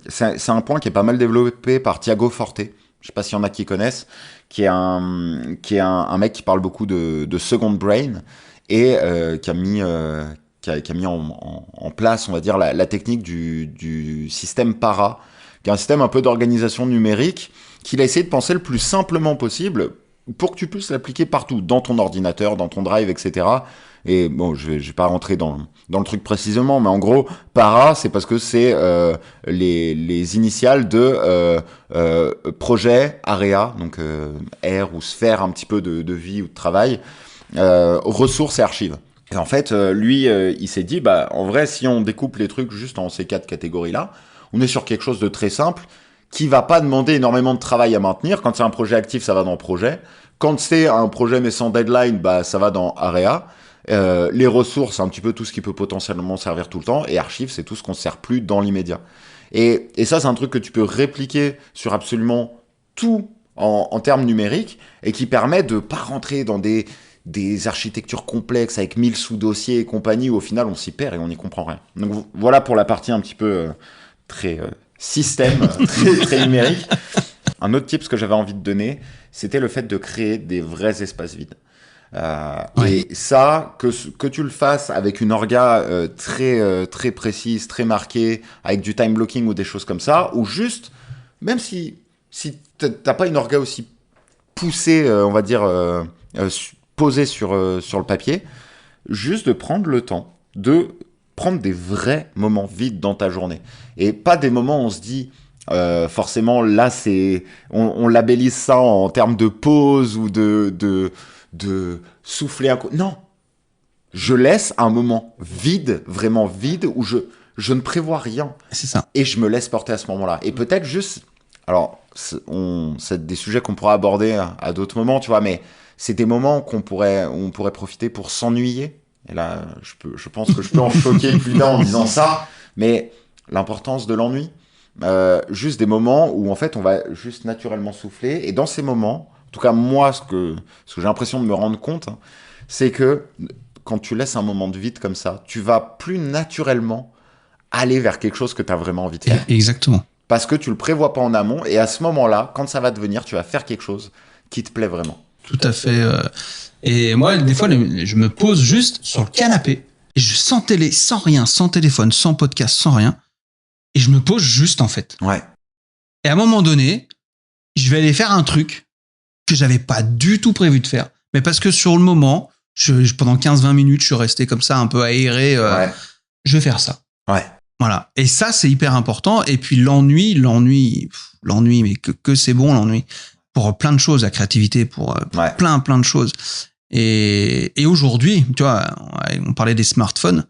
c'est un point qui est pas mal développé par Tiago Forte. Je sais pas s'il y en a qui connaissent, qui est un mec qui parle beaucoup de second brain et qui qui a mis en place, on va dire, la technique du système PARA, qui est un système un peu d'organisation numérique, qu'il a essayé de penser le plus simplement possible pour que tu puisses l'appliquer partout, dans ton ordinateur, dans ton drive, etc. Et bon, je vais pas rentrer dans le truc précisément, mais en gros, PARA, c'est parce que c'est les initiales de projet, area, donc R ou sphère un petit peu de vie ou de travail, ressources et archives. Et en fait, lui, il s'est dit, bah, en vrai, si on découpe les trucs juste en ces 4 catégories-là, on est sur quelque chose de très simple qui va pas demander énormément de travail à maintenir. Quand c'est un projet actif, ça va dans projet. Quand c'est un projet mais sans deadline, bah, ça va dans area. Les ressources, c'est un petit peu tout ce qui peut potentiellement servir tout le temps. Et archives, c'est tout ce qu'on ne sert plus dans l'immédiat. Et ça, c'est un truc que tu peux répliquer sur absolument tout en termes numériques et qui permet de pas rentrer dans des architectures complexes avec 1000 sous-dossiers et compagnie où au final on s'y perd et on n'y comprend rien. Donc voilà pour la partie un petit peu très système, très numérique. Un autre tip que j'avais envie de donner, c'était le fait de créer des vrais espaces vides. Et ça, que tu le fasses avec une orga très précise, très marquée, avec du time blocking ou des choses comme ça, ou juste, même si t'as pas une orga aussi poussée, on va dire, posée sur le papier, juste de prendre le temps de prendre des vrais moments vides dans ta journée. Et pas des moments où on se dit, forcément, là, on labellise ça en termes de pause ou de souffler un coup. Non. Je laisse un moment vide, vraiment vide, où je ne prévois rien. C'est ça. Et je me laisse porter à ce moment-là. Et peut-être juste, alors, c'est des sujets qu'on pourra aborder à d'autres moments, tu vois, mais c'est des moments où on pourrait profiter pour s'ennuyer. Et là, je pense que je peux en choquer plus d'un en disant ça, mais l'importance de l'ennui, juste des moments où en fait on va juste naturellement souffler. Et dans ces moments, en tout cas moi, ce que j'ai l'impression de me rendre compte, c'est que quand tu laisses un moment de vide comme ça, tu vas plus naturellement aller vers quelque chose que tu as vraiment envie de faire. Exactement. Parce que tu le prévois pas en amont, et à ce moment-là, quand ça va devenir, tu vas faire quelque chose qui te plaît vraiment. Tout à fait. Et moi, des fois, je me pose juste sur le canapé, et sans télé, sans rien, sans téléphone, sans podcast, sans rien, et je me pose juste, en fait. Ouais. Et à un moment donné, je vais aller faire un truc que j'avais pas du tout prévu de faire, mais parce que sur le moment, pendant 15-20 minutes, je suis resté comme ça, un peu aéré. Ouais. Je vais faire ça. Ouais. Voilà. Et ça, c'est hyper important. Et puis l'ennui, mais que c'est bon, l'ennui. Pour plein de choses, la créativité, pour plein de choses. Et aujourd'hui, tu vois, on parlait des smartphones,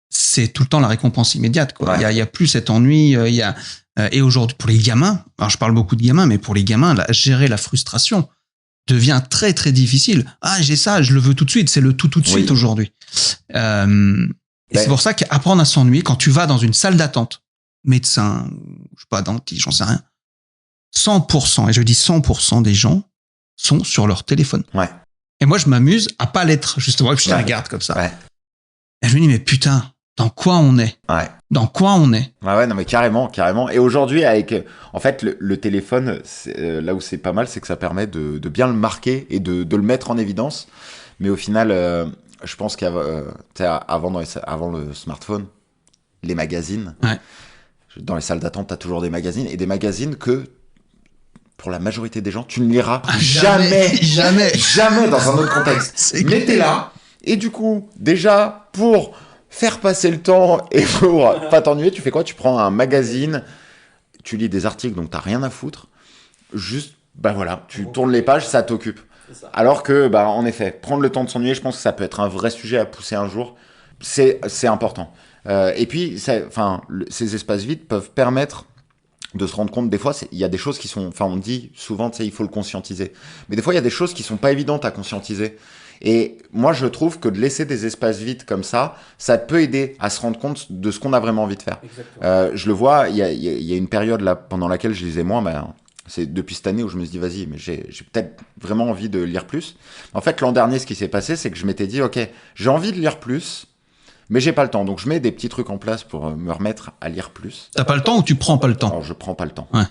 c'est tout le temps la récompense immédiate, quoi. Ouais. Il y a plus cet ennui, et aujourd'hui, pour les gamins, alors je parle beaucoup de gamins, mais pour les gamins, gérer la frustration devient très, très difficile. Ah, j'ai ça, je le veux tout de suite. C'est le tout de suite aujourd'hui. Et c'est pour ça qu'apprendre à s'ennuyer, quand tu vas dans une salle d'attente, médecin, je sais pas, dentiste, j'en sais rien, 100%, et je dis 100% des gens sont sur leur téléphone. Ouais. Et moi, je m'amuse à pas l'être, justement, et puis je les regarde comme ça. Ouais. Et je me dis, mais putain, dans quoi on est? Ouais. Dans quoi on est? Ouais, non, mais carrément. Et aujourd'hui, avec, en fait, le téléphone, là où c'est pas mal, c'est que ça permet de bien le marquer et de le mettre en évidence. Mais au final, je pense qu'avant le smartphone, les magazines, dans les salles d'attente, t'as toujours des magazines, et des magazines que, pour la majorité des gens, tu ne liras jamais dans un autre contexte. Mais t'es là, et du coup, déjà, pour faire passer le temps et pour pas t'ennuyer, tu fais quoi? Tu prends un magazine, tu lis des articles dont t'as rien à foutre, juste, voilà, tu tournes les pages, ça t'occupe. Alors que, en effet, prendre le temps de s'ennuyer, je pense que ça peut être un vrai sujet à pousser un jour. C'est important. Et puis, ces espaces vides peuvent permettre de se rendre compte, des fois, il y a des choses qui sont, on dit souvent, tu sais, il faut le conscientiser. Mais des fois, il y a des choses qui sont pas évidentes à conscientiser. Et moi, je trouve que de laisser des espaces vides comme ça peut aider à se rendre compte de ce qu'on a vraiment envie de faire. Je le vois, il y a une période là, pendant laquelle je lisais moins, c'est depuis cette année où je me suis dit, vas-y, mais j'ai peut-être vraiment envie de lire plus. En fait, l'an dernier, ce qui s'est passé, c'est que je m'étais dit, ok, j'ai envie de lire plus, mais j'ai pas le temps. Donc, je mets des petits trucs en place pour me remettre à lire plus. T'as pas le temps ou tu prends pas le temps? Non, je prends pas le temps. Ouais.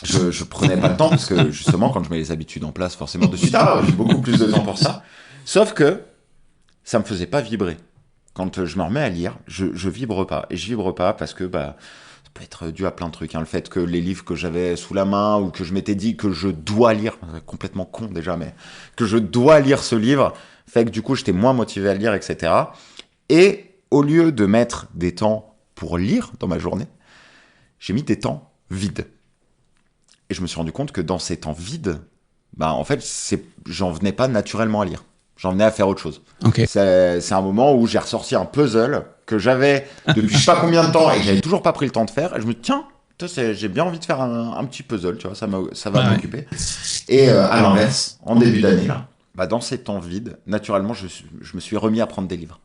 Je prenais pas le temps parce que, justement, quand je mets les habitudes en place, forcément, de suite, j'ai beaucoup plus de temps pour ça. Sauf que ça me faisait pas vibrer. Quand je me remets à lire, je vibre pas. Et je vibre pas parce que ça peut être dû à plein de trucs. Le fait que les livres que j'avais sous la main ou que je m'étais dit que je dois lire, complètement con déjà, mais que je dois lire ce livre, fait que du coup j'étais moins motivé à le lire, etc. Et au lieu de mettre des temps pour lire dans ma journée, j'ai mis des temps vides. Et je me suis rendu compte que dans ces temps vides, en fait, j'en venais pas naturellement à lire. J'en venais à faire autre chose. Okay. C'est un moment où j'ai ressorti un puzzle que j'avais depuis je sais pas combien de temps et que j'avais toujours pas pris le temps de faire. Et je me dis, tiens, j'ai bien envie de faire un petit puzzle, tu vois, ça va m'occuper. Et à l'inverse, en début d'année, là, dans ces temps vides, naturellement, je me suis remis à prendre des livres.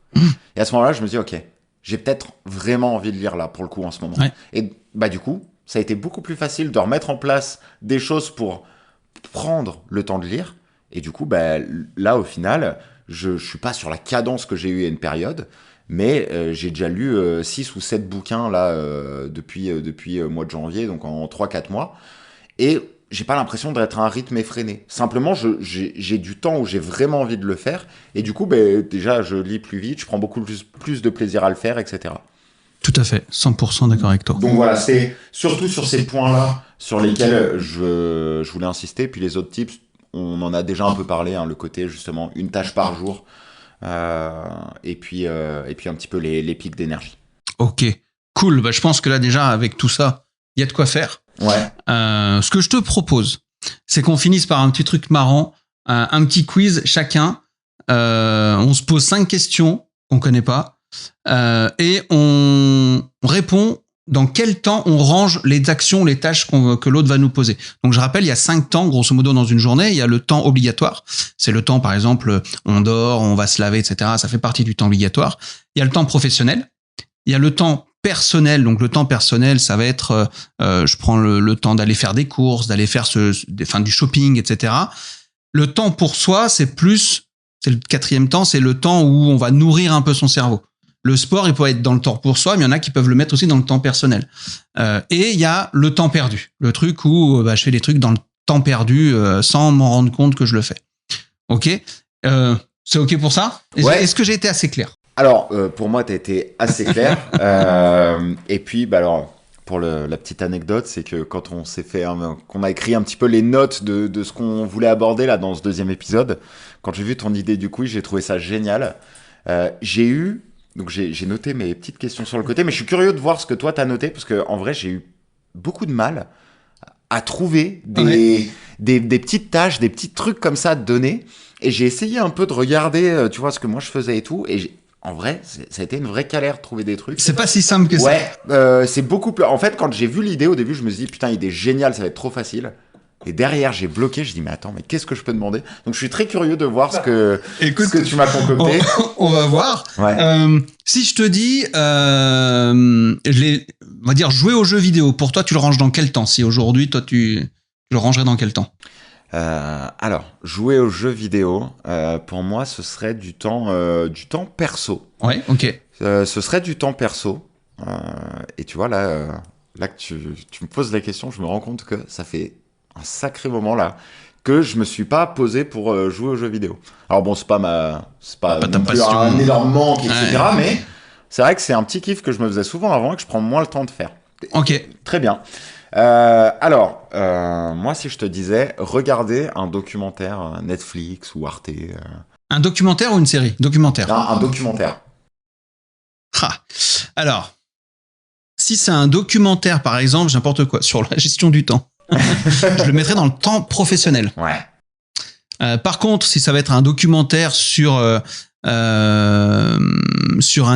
Et à ce moment-là, je me dis, ok, j'ai peut-être vraiment envie de lire là, pour le coup, en ce moment. Ouais. Et du coup, ça a été beaucoup plus facile de remettre en place des choses pour prendre le temps de lire. Et du coup, là, au final, je suis pas sur la cadence que j'ai eue à une période, mais j'ai déjà lu 6 ou 7 bouquins là, depuis mois de janvier, donc en 3-4 mois. Et j'ai pas l'impression d'être à un rythme effréné. Simplement, j'ai du temps où j'ai vraiment envie de le faire. Et du coup, déjà, je lis plus vite, je prends beaucoup plus de plaisir à le faire, etc. Tout à fait, 100% d'accord avec toi. Donc voilà, c'est surtout sur ces points-là sur lesquels je voulais insister. Puis les autres tips, on en a déjà un peu parlé, le côté justement une tâche par jour, et puis un petit peu les pics d'énergie. Ok, cool. Je pense que là déjà avec tout ça, il y a de quoi faire. Ouais. Ce que je te propose, c'est qu'on finisse par un petit truc marrant, un petit quiz chacun. On se pose 5 questions qu'on connaît pas, et on répond. Dans quel temps on range les actions, les tâches que l'autre va nous poser. Donc je rappelle, il y a 5 temps grosso modo dans une journée. Il y a le temps obligatoire, c'est le temps par exemple on dort, on va se laver, etc. Ça fait partie du temps obligatoire. Il y a le temps professionnel, il y a le temps personnel. Donc le temps personnel, ça va être je prends le temps d'aller faire des courses, d'aller faire du shopping, etc. Le temps pour soi, c'est le 4e temps, c'est le temps où on va nourrir un peu son cerveau. Le sport, il peut être dans le temps pour soi, mais il y en a qui peuvent le mettre aussi dans le temps personnel. Et il y a le temps perdu, le truc où je fais des trucs dans le temps perdu sans m'en rendre compte que je le fais. Ok, c'est ok pour ça? Est-ce que j'ai été assez clair? Alors, pour moi, tu as été assez clair. Et puis, pour la petite anecdote, c'est que quand on s'est fait, qu'on a écrit un petit peu les notes de ce qu'on voulait aborder là dans ce 2e épisode, quand j'ai vu ton idée du quiz, j'ai trouvé ça génial. Donc j'ai noté mes petites questions sur le côté, mais je suis curieux de voir ce que toi t'as noté, parce que en vrai j'ai eu beaucoup de mal à trouver des petites tâches, des petits trucs comme ça à donner, et j'ai essayé un peu de regarder, tu vois, ce que moi je faisais et tout, et en vrai, ça a été une vraie galère de trouver des trucs. C'est pas si simple que ça. Ouais, c'est beaucoup plus... En fait, quand j'ai vu l'idée au début, je me suis dit, putain, idée géniale, ça va être trop facile. Et derrière, j'ai bloqué, je dis, mais attends, mais qu'est-ce que je peux demander? Donc, je suis très curieux de voir ce que tu m'as concocté. On va voir. Ouais. Si je te dis, on va dire, jouer aux jeux vidéo, pour toi, tu le ranges dans quel temps? Si aujourd'hui, toi, tu le rangerais dans quel temps? Alors, jouer aux jeux vidéo, pour moi, ce serait du temps perso. Ouais, ok. Ce serait du temps perso. Et tu vois, là que tu me poses la question, je me rends compte que ça fait un sacré moment là que je me suis pas posé pour jouer aux jeux vidéo. Alors bon, c'est pas non plus un énorme manque, etc. Ouais. Mais c'est vrai que c'est un petit kiff que je me faisais souvent avant et que je prends moins le temps de faire. Ok. Très bien. Alors, moi, si je te disais, regarder un documentaire Netflix ou Arte. Un documentaire ou une série? Documentaire. Non, un documentaire. Alors, si c'est un documentaire, par exemple, n'importe quoi, sur la gestion du temps, je le mettrais dans le temps professionnel. Ouais. Par contre, si ça va être un documentaire sur un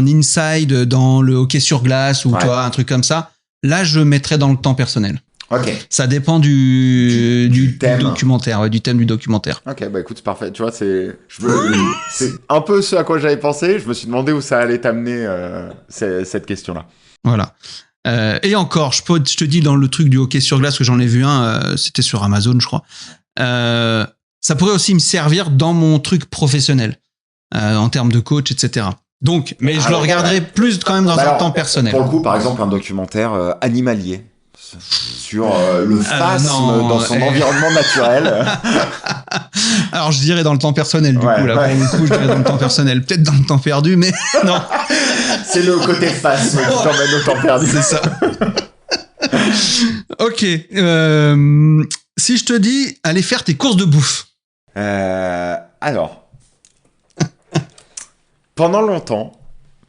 inside dans le hockey sur glace ou toi, un truc comme ça, là, je mettrais dans le temps personnel. Ok. Ça dépend du thème. Documentaire, du thème du documentaire. Ok, écoute, c'est parfait. Tu vois, c'est un peu ce à quoi j'avais pensé. Je me suis demandé où ça allait t'amener cette question-là. Voilà. Et encore, je te dis dans le truc du hockey sur glace que j'en ai vu un, c'était sur Amazon, je crois. Ça pourrait aussi me servir dans mon truc professionnel, en termes de coach, etc. Donc, mais je le regarderai plus quand même dans un temps personnel. Pour le coup, par exemple, un documentaire animalier sur le phasme dans son environnement naturel. Alors, je dirais dans le temps personnel, du coup, là, pour le coup, je dirais dans le temps personnel. Peut-être dans le temps perdu, mais non. C'est le côté face qui t'emmène au temps perdu. C'est ça. Ok. Si je te dis, aller faire tes courses de bouffe. Alors. Pendant longtemps,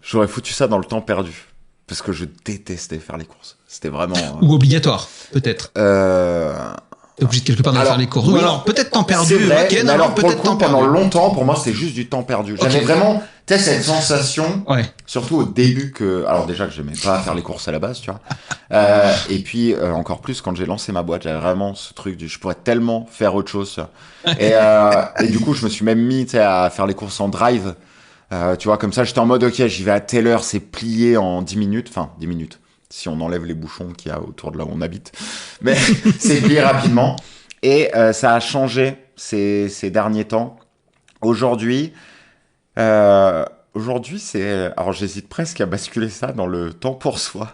j'aurais foutu ça dans le temps perdu. Parce que je détestais faire les courses. C'était vraiment... Ou obligatoire, peut-être. T'es obligé de quelque part d'aller faire les courses. Oui, ou alors, peut-être temps perdu. C'est vrai, Okay, mais alors, pour le peut-être coup, temps perdu. pendant longtemps, pour moi, c'était juste du temps perdu. J'avais vraiment, tu sais, cette sensation, surtout au début que... Alors déjà que j'aimais pas faire les courses à la base, tu vois. Et puis, encore plus, quand j'ai lancé ma boîte, j'avais vraiment ce truc du... Je pourrais tellement faire autre chose. Et du coup, je me suis même mis, tu sais, à faire les courses en drive. Tu vois, comme ça, j'étais en mode, ok, j'y vais à telle heure, c'est plié en 10 minutes. Enfin, 10 minutes, si on enlève les bouchons qu'il y a autour de là où on habite. Mais c'est plié rapidement. Et ça a changé ces derniers temps. Aujourd'hui, c'est... Alors, j'hésite presque à basculer ça dans le temps pour soi.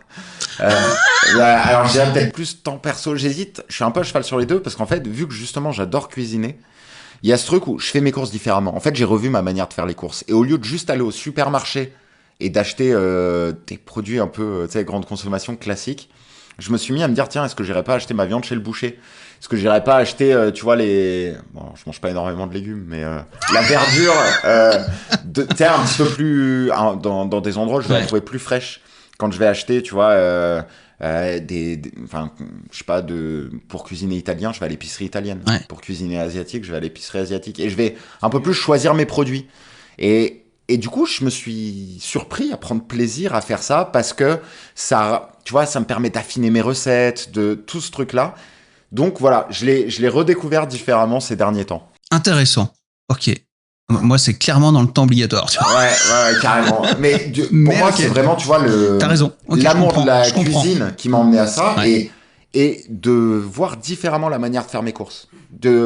Alors, j'ai peut-être plus temps perso. J'hésite, je suis un peu à cheval sur les deux, parce qu'en fait, vu que justement, j'adore cuisiner, il y a ce truc où je fais mes courses différemment. En fait, j'ai revu ma manière de faire les courses. Et au lieu de juste aller au supermarché et d'acheter des produits un peu, tu sais, grande consommation classiques, je me suis mis à me dire, tiens, est-ce que j'irais pas acheter ma viande chez le boucher ? Est-ce que j'irais pas acheter, tu vois, les... Bon, je mange pas énormément de légumes, mais la verdure, tu sais, un petit peu plus... dans des endroits où je vais la trouver plus fraîche. Quand je vais acheter, tu vois... enfin, je sais pas, pour cuisiner italien, je vais à l'épicerie italienne. Pour cuisiner asiatique, je vais à l'épicerie asiatique. Et je vais un peu plus choisir mes produits. Et du coup, je me suis surpris à prendre plaisir à faire ça parce que ça, tu vois, ça me permet d'affiner mes recettes, de tout ce truc-là. Donc voilà, je l'ai redécouvert différemment ces derniers temps. Intéressant. Ok. Moi, c'est clairement dans le temps obligatoire. Tu vois. Ouais, carrément. Mais pour moi, c'est vraiment, tu vois, T'as raison. Okay, l'amour de la cuisine qui m'a emmené à ça et de voir différemment la manière de faire mes courses.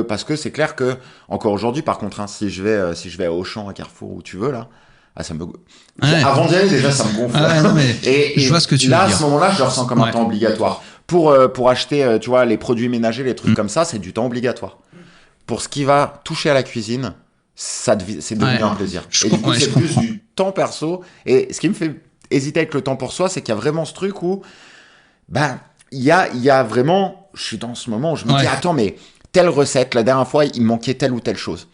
Parce que c'est clair que, encore aujourd'hui, par contre, hein, si je vais à Auchan, à Carrefour, où tu veux, là, ça me... Avant d'y aller, déjà, ça me gonfle. Non, mais et je vois ce que tu veux dire. Là, à ce moment-là, je le ressens comme un temps obligatoire. Pour acheter, tu vois, les produits ménagers, les trucs comme ça, c'est du temps obligatoire. Pour ce qui va toucher à la cuisine, c'est devenu un plaisir. Et du coup, c'est plus du temps perso. Et ce qui me fait hésiter avec le temps pour soi, c'est qu'il y a vraiment ce truc où, il y a vraiment, je suis dans ce moment où je me dis, attends, mais telle recette, la dernière fois, il manquait telle ou telle chose.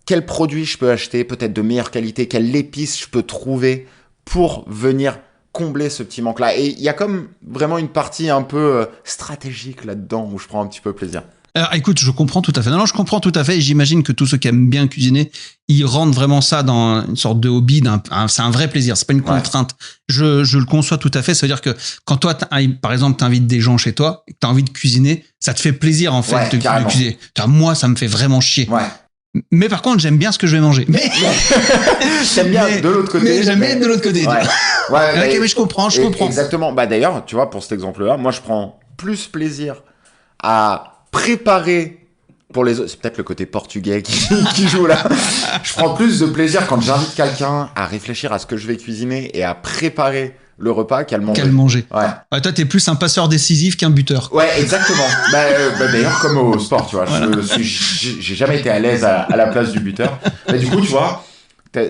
Quel produit je peux acheter, peut-être de meilleure qualité, quelle épice je peux trouver pour venir combler ce petit manque-là. Et il y a comme vraiment une partie un peu stratégique là-dedans où je prends un petit peu plaisir. Alors, écoute, je comprends tout à fait. Non, je comprends tout à fait. Et j'imagine que tous ceux qui aiment bien cuisiner, ils rendent vraiment ça dans une sorte de hobby. C'est un vrai plaisir. C'est pas une contrainte. Je le conçois tout à fait. Ça veut dire que quand toi, par exemple, t'invites des gens chez toi et que t'as envie de cuisiner, ça te fait plaisir, en fait, de cuisiner. Moi, ça me fait vraiment chier. Mais par contre, j'aime bien ce que je vais manger. J'aime bien de l'autre côté. Mais j'aime bien de l'autre côté. Ok, mais je comprends. Exactement. D'ailleurs, tu vois, pour cet exemple-là, moi, je prends plus plaisir à préparer pour les autres. C'est peut-être le côté portugais qui joue là. Je prends plus de plaisir quand j'invite quelqu'un à réfléchir à ce que je vais cuisiner et à préparer le repas qu'à le manger. Toi, t'es plus un passeur décisif qu'un buteur. Ouais, exactement. D'ailleurs, comme au sport, tu vois, j'ai jamais été à l'aise à la place du buteur. Mais du coup, tu vois,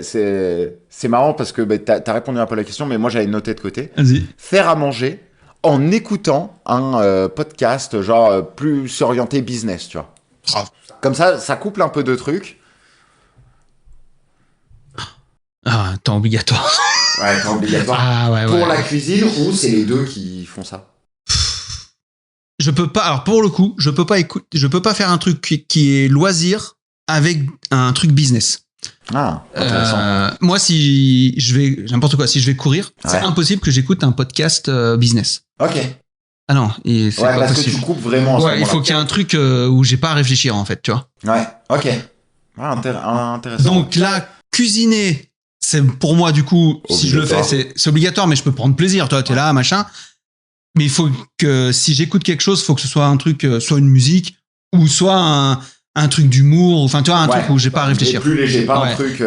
c'est marrant parce que t'as répondu un peu à la question, mais moi j'avais noté de côté. Vas-y. Faire à manger en écoutant un podcast genre plus orienté business, tu vois. Comme ça couple un peu de trucs. Temps obligatoire. Temps obligatoire. Pour la cuisine, ou c'est les deux qui font ça? Je peux pas. Alors pour le coup, je peux pas faire un truc qui est loisir avec un truc business. Intéressant. Moi, si je vais courir, c'est impossible que j'écoute un podcast business. Ok. Ah non, c'est pas parce possible. que tu coupes vraiment. Il faut qu'il y ait un truc où j'ai pas à réfléchir en fait, tu vois. Ok. Intéressant. Donc là, cuisiner, c'est pour moi du coup, si je le fais, c'est obligatoire, mais je peux prendre plaisir. Toi, t'es là, machin. Mais il faut que si j'écoute quelque chose, faut que ce soit un truc, soit une musique ou soit un truc d'humour, enfin tu vois, un truc où j'ai pas à réfléchir. Plus léger, pas un truc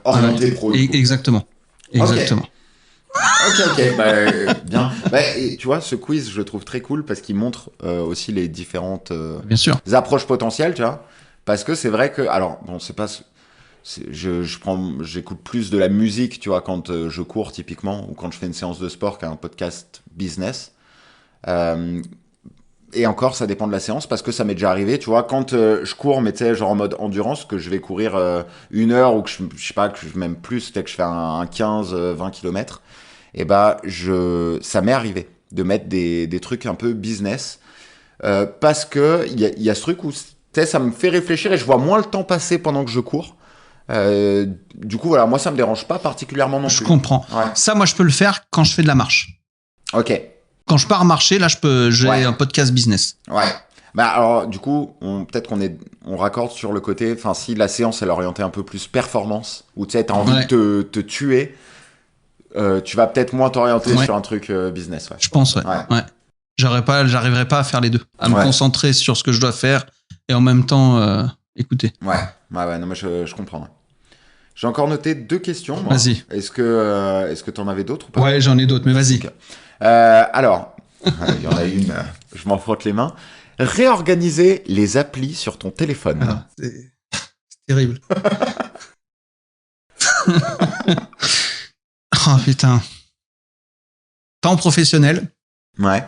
orienté pro. Exactement. Ok, bien. Et tu vois, ce quiz, je le trouve très cool parce qu'il montre aussi les différentes approches potentielles, tu vois. Parce que c'est vrai que, alors, bon, j'écoute plus de la musique, tu vois, quand je cours typiquement, ou quand je fais une séance de sport qu'un podcast business. Et encore, ça dépend de la séance, parce que ça m'est déjà arrivé, tu vois, quand je cours, mais tu sais, genre en mode endurance, que je vais courir 1 heure, ou que je sais pas, que même plus, peut-être que je fais un 15-20 km, et bah, ça m'est arrivé de mettre des trucs un peu business, parce que il y a ce truc où, tu sais, ça me fait réfléchir et je vois moins le temps passer pendant que je cours. Du coup, voilà, moi, ça me dérange pas particulièrement non plus. Je comprends. Ouais. Ça, moi, je peux le faire quand je fais de la marche. Ok. Quand je pars marcher, là, j'ai un podcast business. Ouais. Bah alors, du coup, peut-être on raccorde sur le côté, enfin, si la séance, elle est orientée un peu plus performance, où tu sais, t'as envie de te tuer, tu vas peut-être moins t'orienter sur un truc business. Ouais. Je pense, ouais. J'arriverai pas à faire les deux. À me concentrer sur ce que je dois faire et en même temps écouter. Ouais, non, moi, je comprends. Ouais. J'ai encore noté 2 questions. Moi. Vas-y. Est-ce que t'en avais d'autres ou pas? Ouais, j'en ai d'autres, mais vas-y. Okay. Alors, il y en a une, je m'en frotte les mains. Réorganiser les applis sur ton téléphone. Ah, c'est terrible. Oh putain. Temps professionnel. Ouais.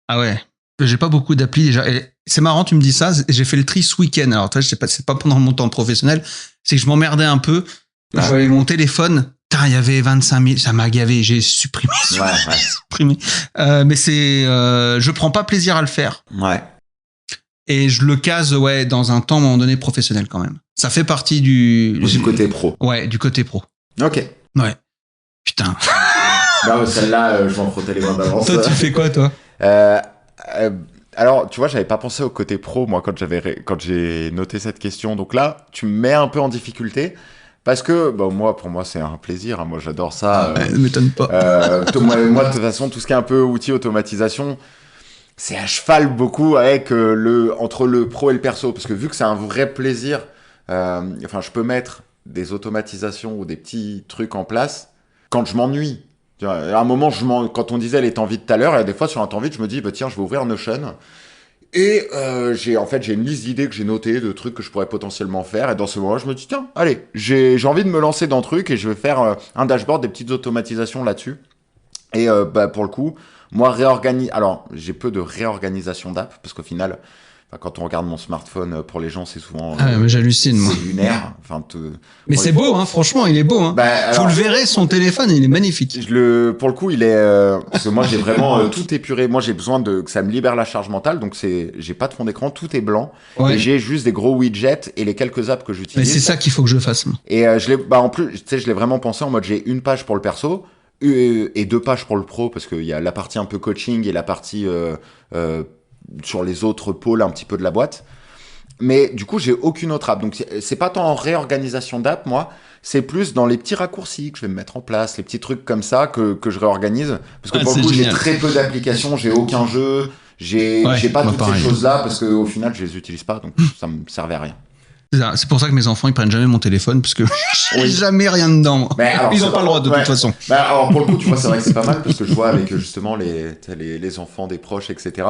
Ah ouais. J'ai pas beaucoup d'applis déjà. Et c'est marrant, tu me dis ça. J'ai fait le tri ce week-end. Alors, toi, c'est pas pendant mon temps professionnel. C'est que je m'emmerdais un peu. Je voyais mon téléphone. Putain, il y avait 25 000. Ça m'a gavé. J'ai supprimé. Supprimé. Mais je prends pas plaisir à le faire. Ouais. Et je le case, dans un temps, à un moment donné, professionnel quand même. Ça fait partie du côté pro. Ouais, du côté pro. Ok. Ouais. Putain. Bah, celle-là, je m'en frottais les mains d'avance. Toi, tu fais quoi, toi? Alors, tu vois, j'avais pas pensé au côté pro, moi, quand j'ai noté cette question. Donc là, tu me mets un peu en difficulté. Parce que, pour moi, c'est un plaisir. Hein. Moi, j'adore ça. Ne m'étonne pas. Moi, de toute façon, tout ce qui est un peu outil automatisation, c'est à cheval beaucoup avec entre le pro et le perso. Parce que vu que c'est un vrai plaisir, je peux mettre des automatisations ou des petits trucs en place quand je m'ennuie. À un moment, quand on disait les temps vides tout à l'heure, et des fois, sur un temps vide, je me dis, tiens, je vais ouvrir Notion. Et j'ai une liste d'idées que j'ai notées, de trucs que je pourrais potentiellement faire. Et dans ce moment-là, je me dis, tiens, allez, j'ai envie de me lancer dans le truc et je vais faire un dashboard, des petites automatisations là-dessus. Et pour le coup, moi, alors, j'ai peu de réorganisation d'app, parce qu'au final, quand on regarde mon smartphone, pour les gens, c'est souvent... mais j'hallucine, moi. C'est lunaire. Mais c'est beau, hein, franchement, il est beau. Hein. Vous le verrez, son téléphone, il est magnifique. Pour le coup, il est... parce que moi, j'ai vraiment tout épuré. Moi, j'ai besoin que ça me libère la charge mentale. Donc, j'ai pas de fond d'écran, tout est blanc. Ouais. Et j'ai juste des gros widgets et les quelques apps que j'utilise. Mais c'est ça qu'il faut que je fasse. Moi. Et en plus, tu sais, je l'ai vraiment pensé en mode, j'ai une page pour le perso et 2 pages pour le pro, parce qu'il y a la partie un peu coaching et la partie... sur les autres pôles un petit peu de la boîte. Mais du coup, j'ai aucune autre app. Donc, c'est pas tant en réorganisation d'app, moi. C'est plus dans les petits raccourcis que je vais me mettre en place, les petits trucs comme ça que je réorganise. Parce que pour le coup, j'ai très peu d'applications, j'ai aucun jeu, j'ai pas toutes ces choses-là, parce qu'au final, je les utilise pas, donc ça me servait à rien. C'est pour ça que mes enfants, ils prennent jamais mon téléphone, parce que j'ai jamais rien dedans, moi. Ils n'ont pas le droit, de toute façon. Alors, pour le coup, tu vois, c'est vrai que c'est pas mal, parce que je vois avec, justement, les enfants des proches, etc.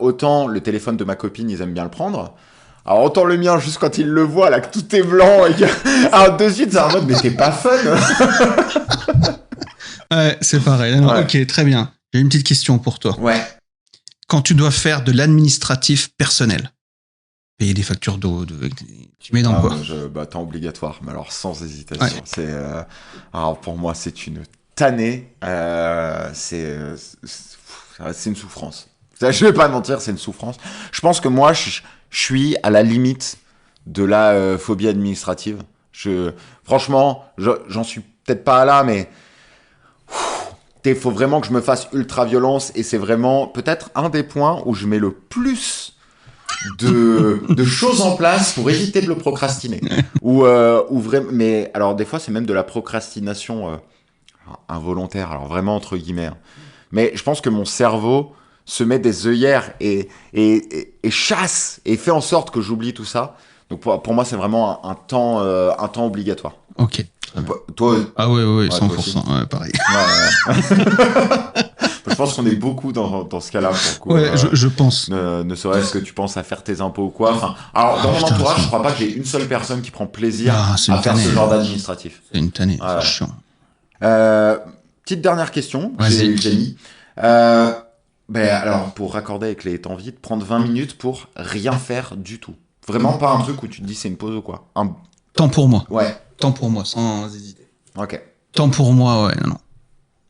Autant le téléphone de ma copine, ils aiment bien le prendre. Alors, autant le mien, juste quand il le voit, là, que tout est blanc, et alors, de suite, c'est en mode, mais t'es pas fun. Ouais, c'est pareil. Non, ouais. Ok, très bien. J'ai une petite question pour toi. Ouais. Quand tu dois faire de l'administratif personnel, payer des factures d'eau, tu mets dans quoi? Temps obligatoire, mais alors sans hésitation. Ouais. Alors pour moi, c'est une tannée. C'est une souffrance. Je vais pas mentir, c'est une souffrance. Je pense que moi, je suis à la limite de la phobie administrative. Franchement, j'en suis peut-être pas là, mais il faut vraiment que je me fasse ultra violence, et c'est vraiment peut-être un des points où je mets le plus de choses en place pour éviter de le procrastiner. Mais alors des fois c'est même de la procrastination involontaire, alors vraiment entre guillemets. Mais je pense que mon cerveau se met des œillères et chasse et fait en sorte que j'oublie tout ça. Donc pour moi c'est vraiment un temps obligatoire. Ok. Toi, ah ouais, 100%, ouais, pareil. Ouais. Je Je pense qu'on est beaucoup dans ce cas-là. Pour le coup, Ouais, je pense. Ne serait-ce que tu penses à faire tes impôts ou quoi. Enfin, alors, dans mon entourage, je crois pas que j'ai une seule personne qui prend plaisir à faire ce genre d'administratif. C'est une tannée, c'est chiant. Petite dernière question, Vas-y. j'ai mis. Alors, pour raccorder avec les temps vides, prendre 20 minutes pour rien faire du tout. Vraiment pas un truc où tu te dis c'est une pause ou quoi. Temps pour moi. Ouais. Temps pour moi, sans hésiter. Ok. Temps pour moi, ouais, non.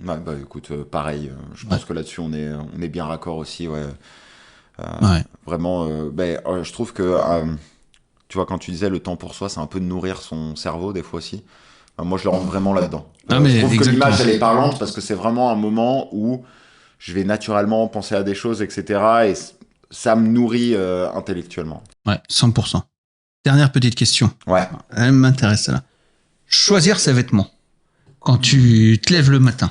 Ouais, bah écoute, pareil, je pense que là-dessus on est bien raccord aussi, ouais. Vraiment, je trouve que, tu vois, quand tu disais le temps pour soi, c'est un peu de nourrir son cerveau des fois aussi. Moi, je le rentre vraiment là-dedans. Mais je trouve exactement. que l'image, elle est parlante parce que c'est vraiment un moment où je vais naturellement penser à des choses, etc. Et ça me nourrit intellectuellement. Ouais, 100%. Dernière petite question. Ouais. Elle m'intéresse, celle-là. Choisir ses vêtements quand tu te lèves le matin.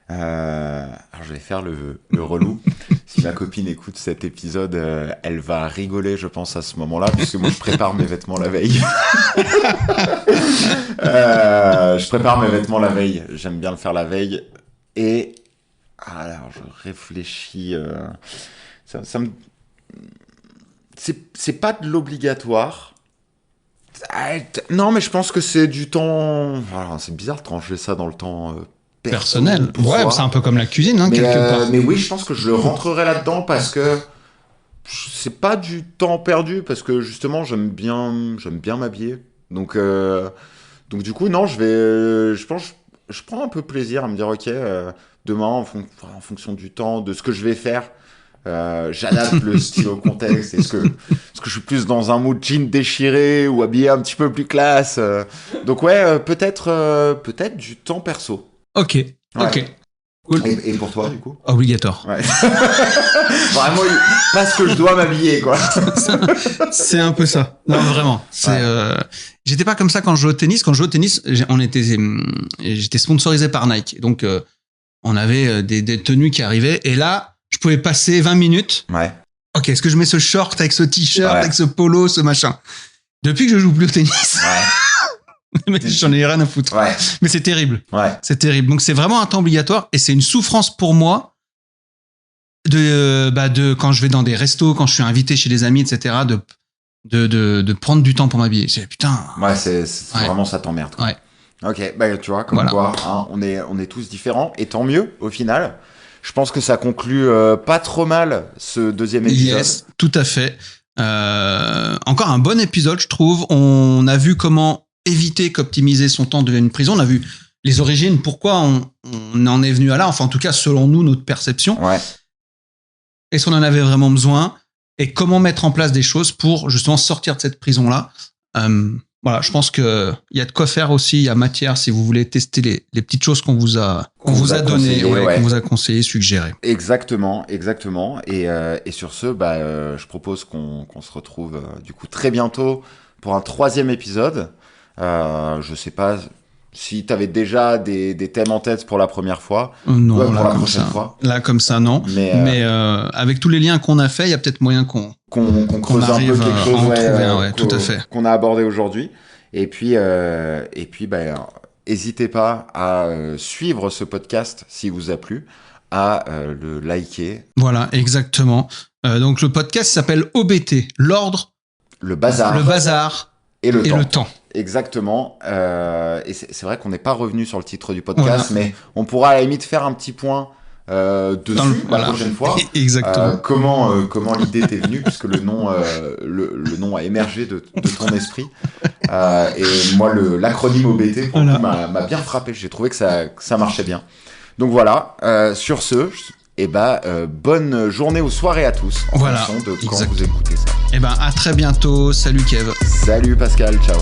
Alors je vais faire le relou. Si ma copine écoute cet épisode, elle va rigoler, je pense, à ce moment-là, puisque moi je prépare mes vêtements la veille. Je prépare mes vêtements la veille. J'aime bien le faire la veille. Et alors je réfléchis. Ça me... C'est pas de l'obligatoire. Non, mais je pense que c'est du temps. Alors, c'est bizarre de trancher ça dans le temps. Personnel. pour Ouais, soi. c'est un peu comme la cuisine, quelque part. Mais oui, je pense que je le rentrerai là-dedans parce que c'est pas du temps perdu, parce que justement, j'aime bien m'habiller. Donc du coup, non, je pense, je prends un peu plaisir à me dire, ok, demain, en fonction du temps, de ce que je vais faire, j'adapte le style au contexte. Est-ce que je suis plus dans un mood jean déchiré ou habillé un petit peu plus classe, donc ouais, peut-être du temps perso. Ok. Cool. Et pour toi, du coup? Obligatoire. Ouais. Vraiment, parce que je dois m'habiller, quoi. C'est un peu ça. Non, vraiment. J'étais pas comme ça quand je jouais au tennis. Quand je jouais au tennis, j'étais sponsorisé par Nike. Donc, on avait des tenues qui arrivaient. Et là, je pouvais passer 20 minutes. Ouais. Ok, est-ce que je mets ce short avec ce t-shirt, avec ce polo, ce machin? Depuis que je joue plus au tennis. Mais j'en ai rien à foutre. Ouais. Mais c'est terrible. Ouais. C'est terrible. Donc c'est vraiment un temps obligatoire et c'est une souffrance pour moi de quand je vais dans des restos, quand je suis invité chez des amis, etc. de prendre du temps pour m'habiller. C'est putain. Ouais, c'est vraiment ça t'emmerde. Ouais. Ok, tu vois, comme quoi, hein, on est tous différents et tant mieux au final. Je pense que ça conclut pas trop mal ce deuxième épisode. Yes, tout à fait. Encore un bon épisode, je trouve. On a vu comment éviter qu'optimiser son temps devienne une prison. On a vu les origines, pourquoi on en est venu à là. Enfin, en tout cas, selon nous, notre perception. Ouais. Est-ce qu'on en avait vraiment besoin? Et comment mettre en place des choses pour justement sortir de cette prison-là. Voilà, je pense que il y a de quoi faire aussi. Il y a matière si vous voulez tester les petites choses qu'on vous a données, qu'on vous a conseillé, suggéré. Exactement. Et sur ce, je propose qu'on se retrouve du coup très bientôt pour un 3e épisode. Je sais pas si t'avais déjà des thèmes en tête pour la première fois. Non, pour là, la comme prochaine ça. fois. Là, comme ça, non. Mais avec tous les liens qu'on a fait, il y a peut-être moyen qu'on creuse un peu quelque chose, en trouver un, tout à fait. Qu'on a abordé aujourd'hui. Et puis, n'hésitez pas à suivre ce podcast si vous a plu, à le liker. Voilà, exactement. Donc le podcast s'appelle OBT, l'ordre, le bazar et le temps. Exactement. Et c'est vrai qu'on n'est pas revenu sur le titre du podcast, mais on pourra à la limite faire un petit point dessus la prochaine fois. Exactement. Comment l'idée t'est venue, puisque le nom a émergé de ton esprit. Et moi, l'acronyme OBT pour le coup, m'a bien frappé. J'ai trouvé que ça marchait bien. Donc voilà. Sur ce, bonne journée ou soirée à tous en fonction de quand vous écoutez ça. À très bientôt. Salut Kev. Salut Pascal. Ciao.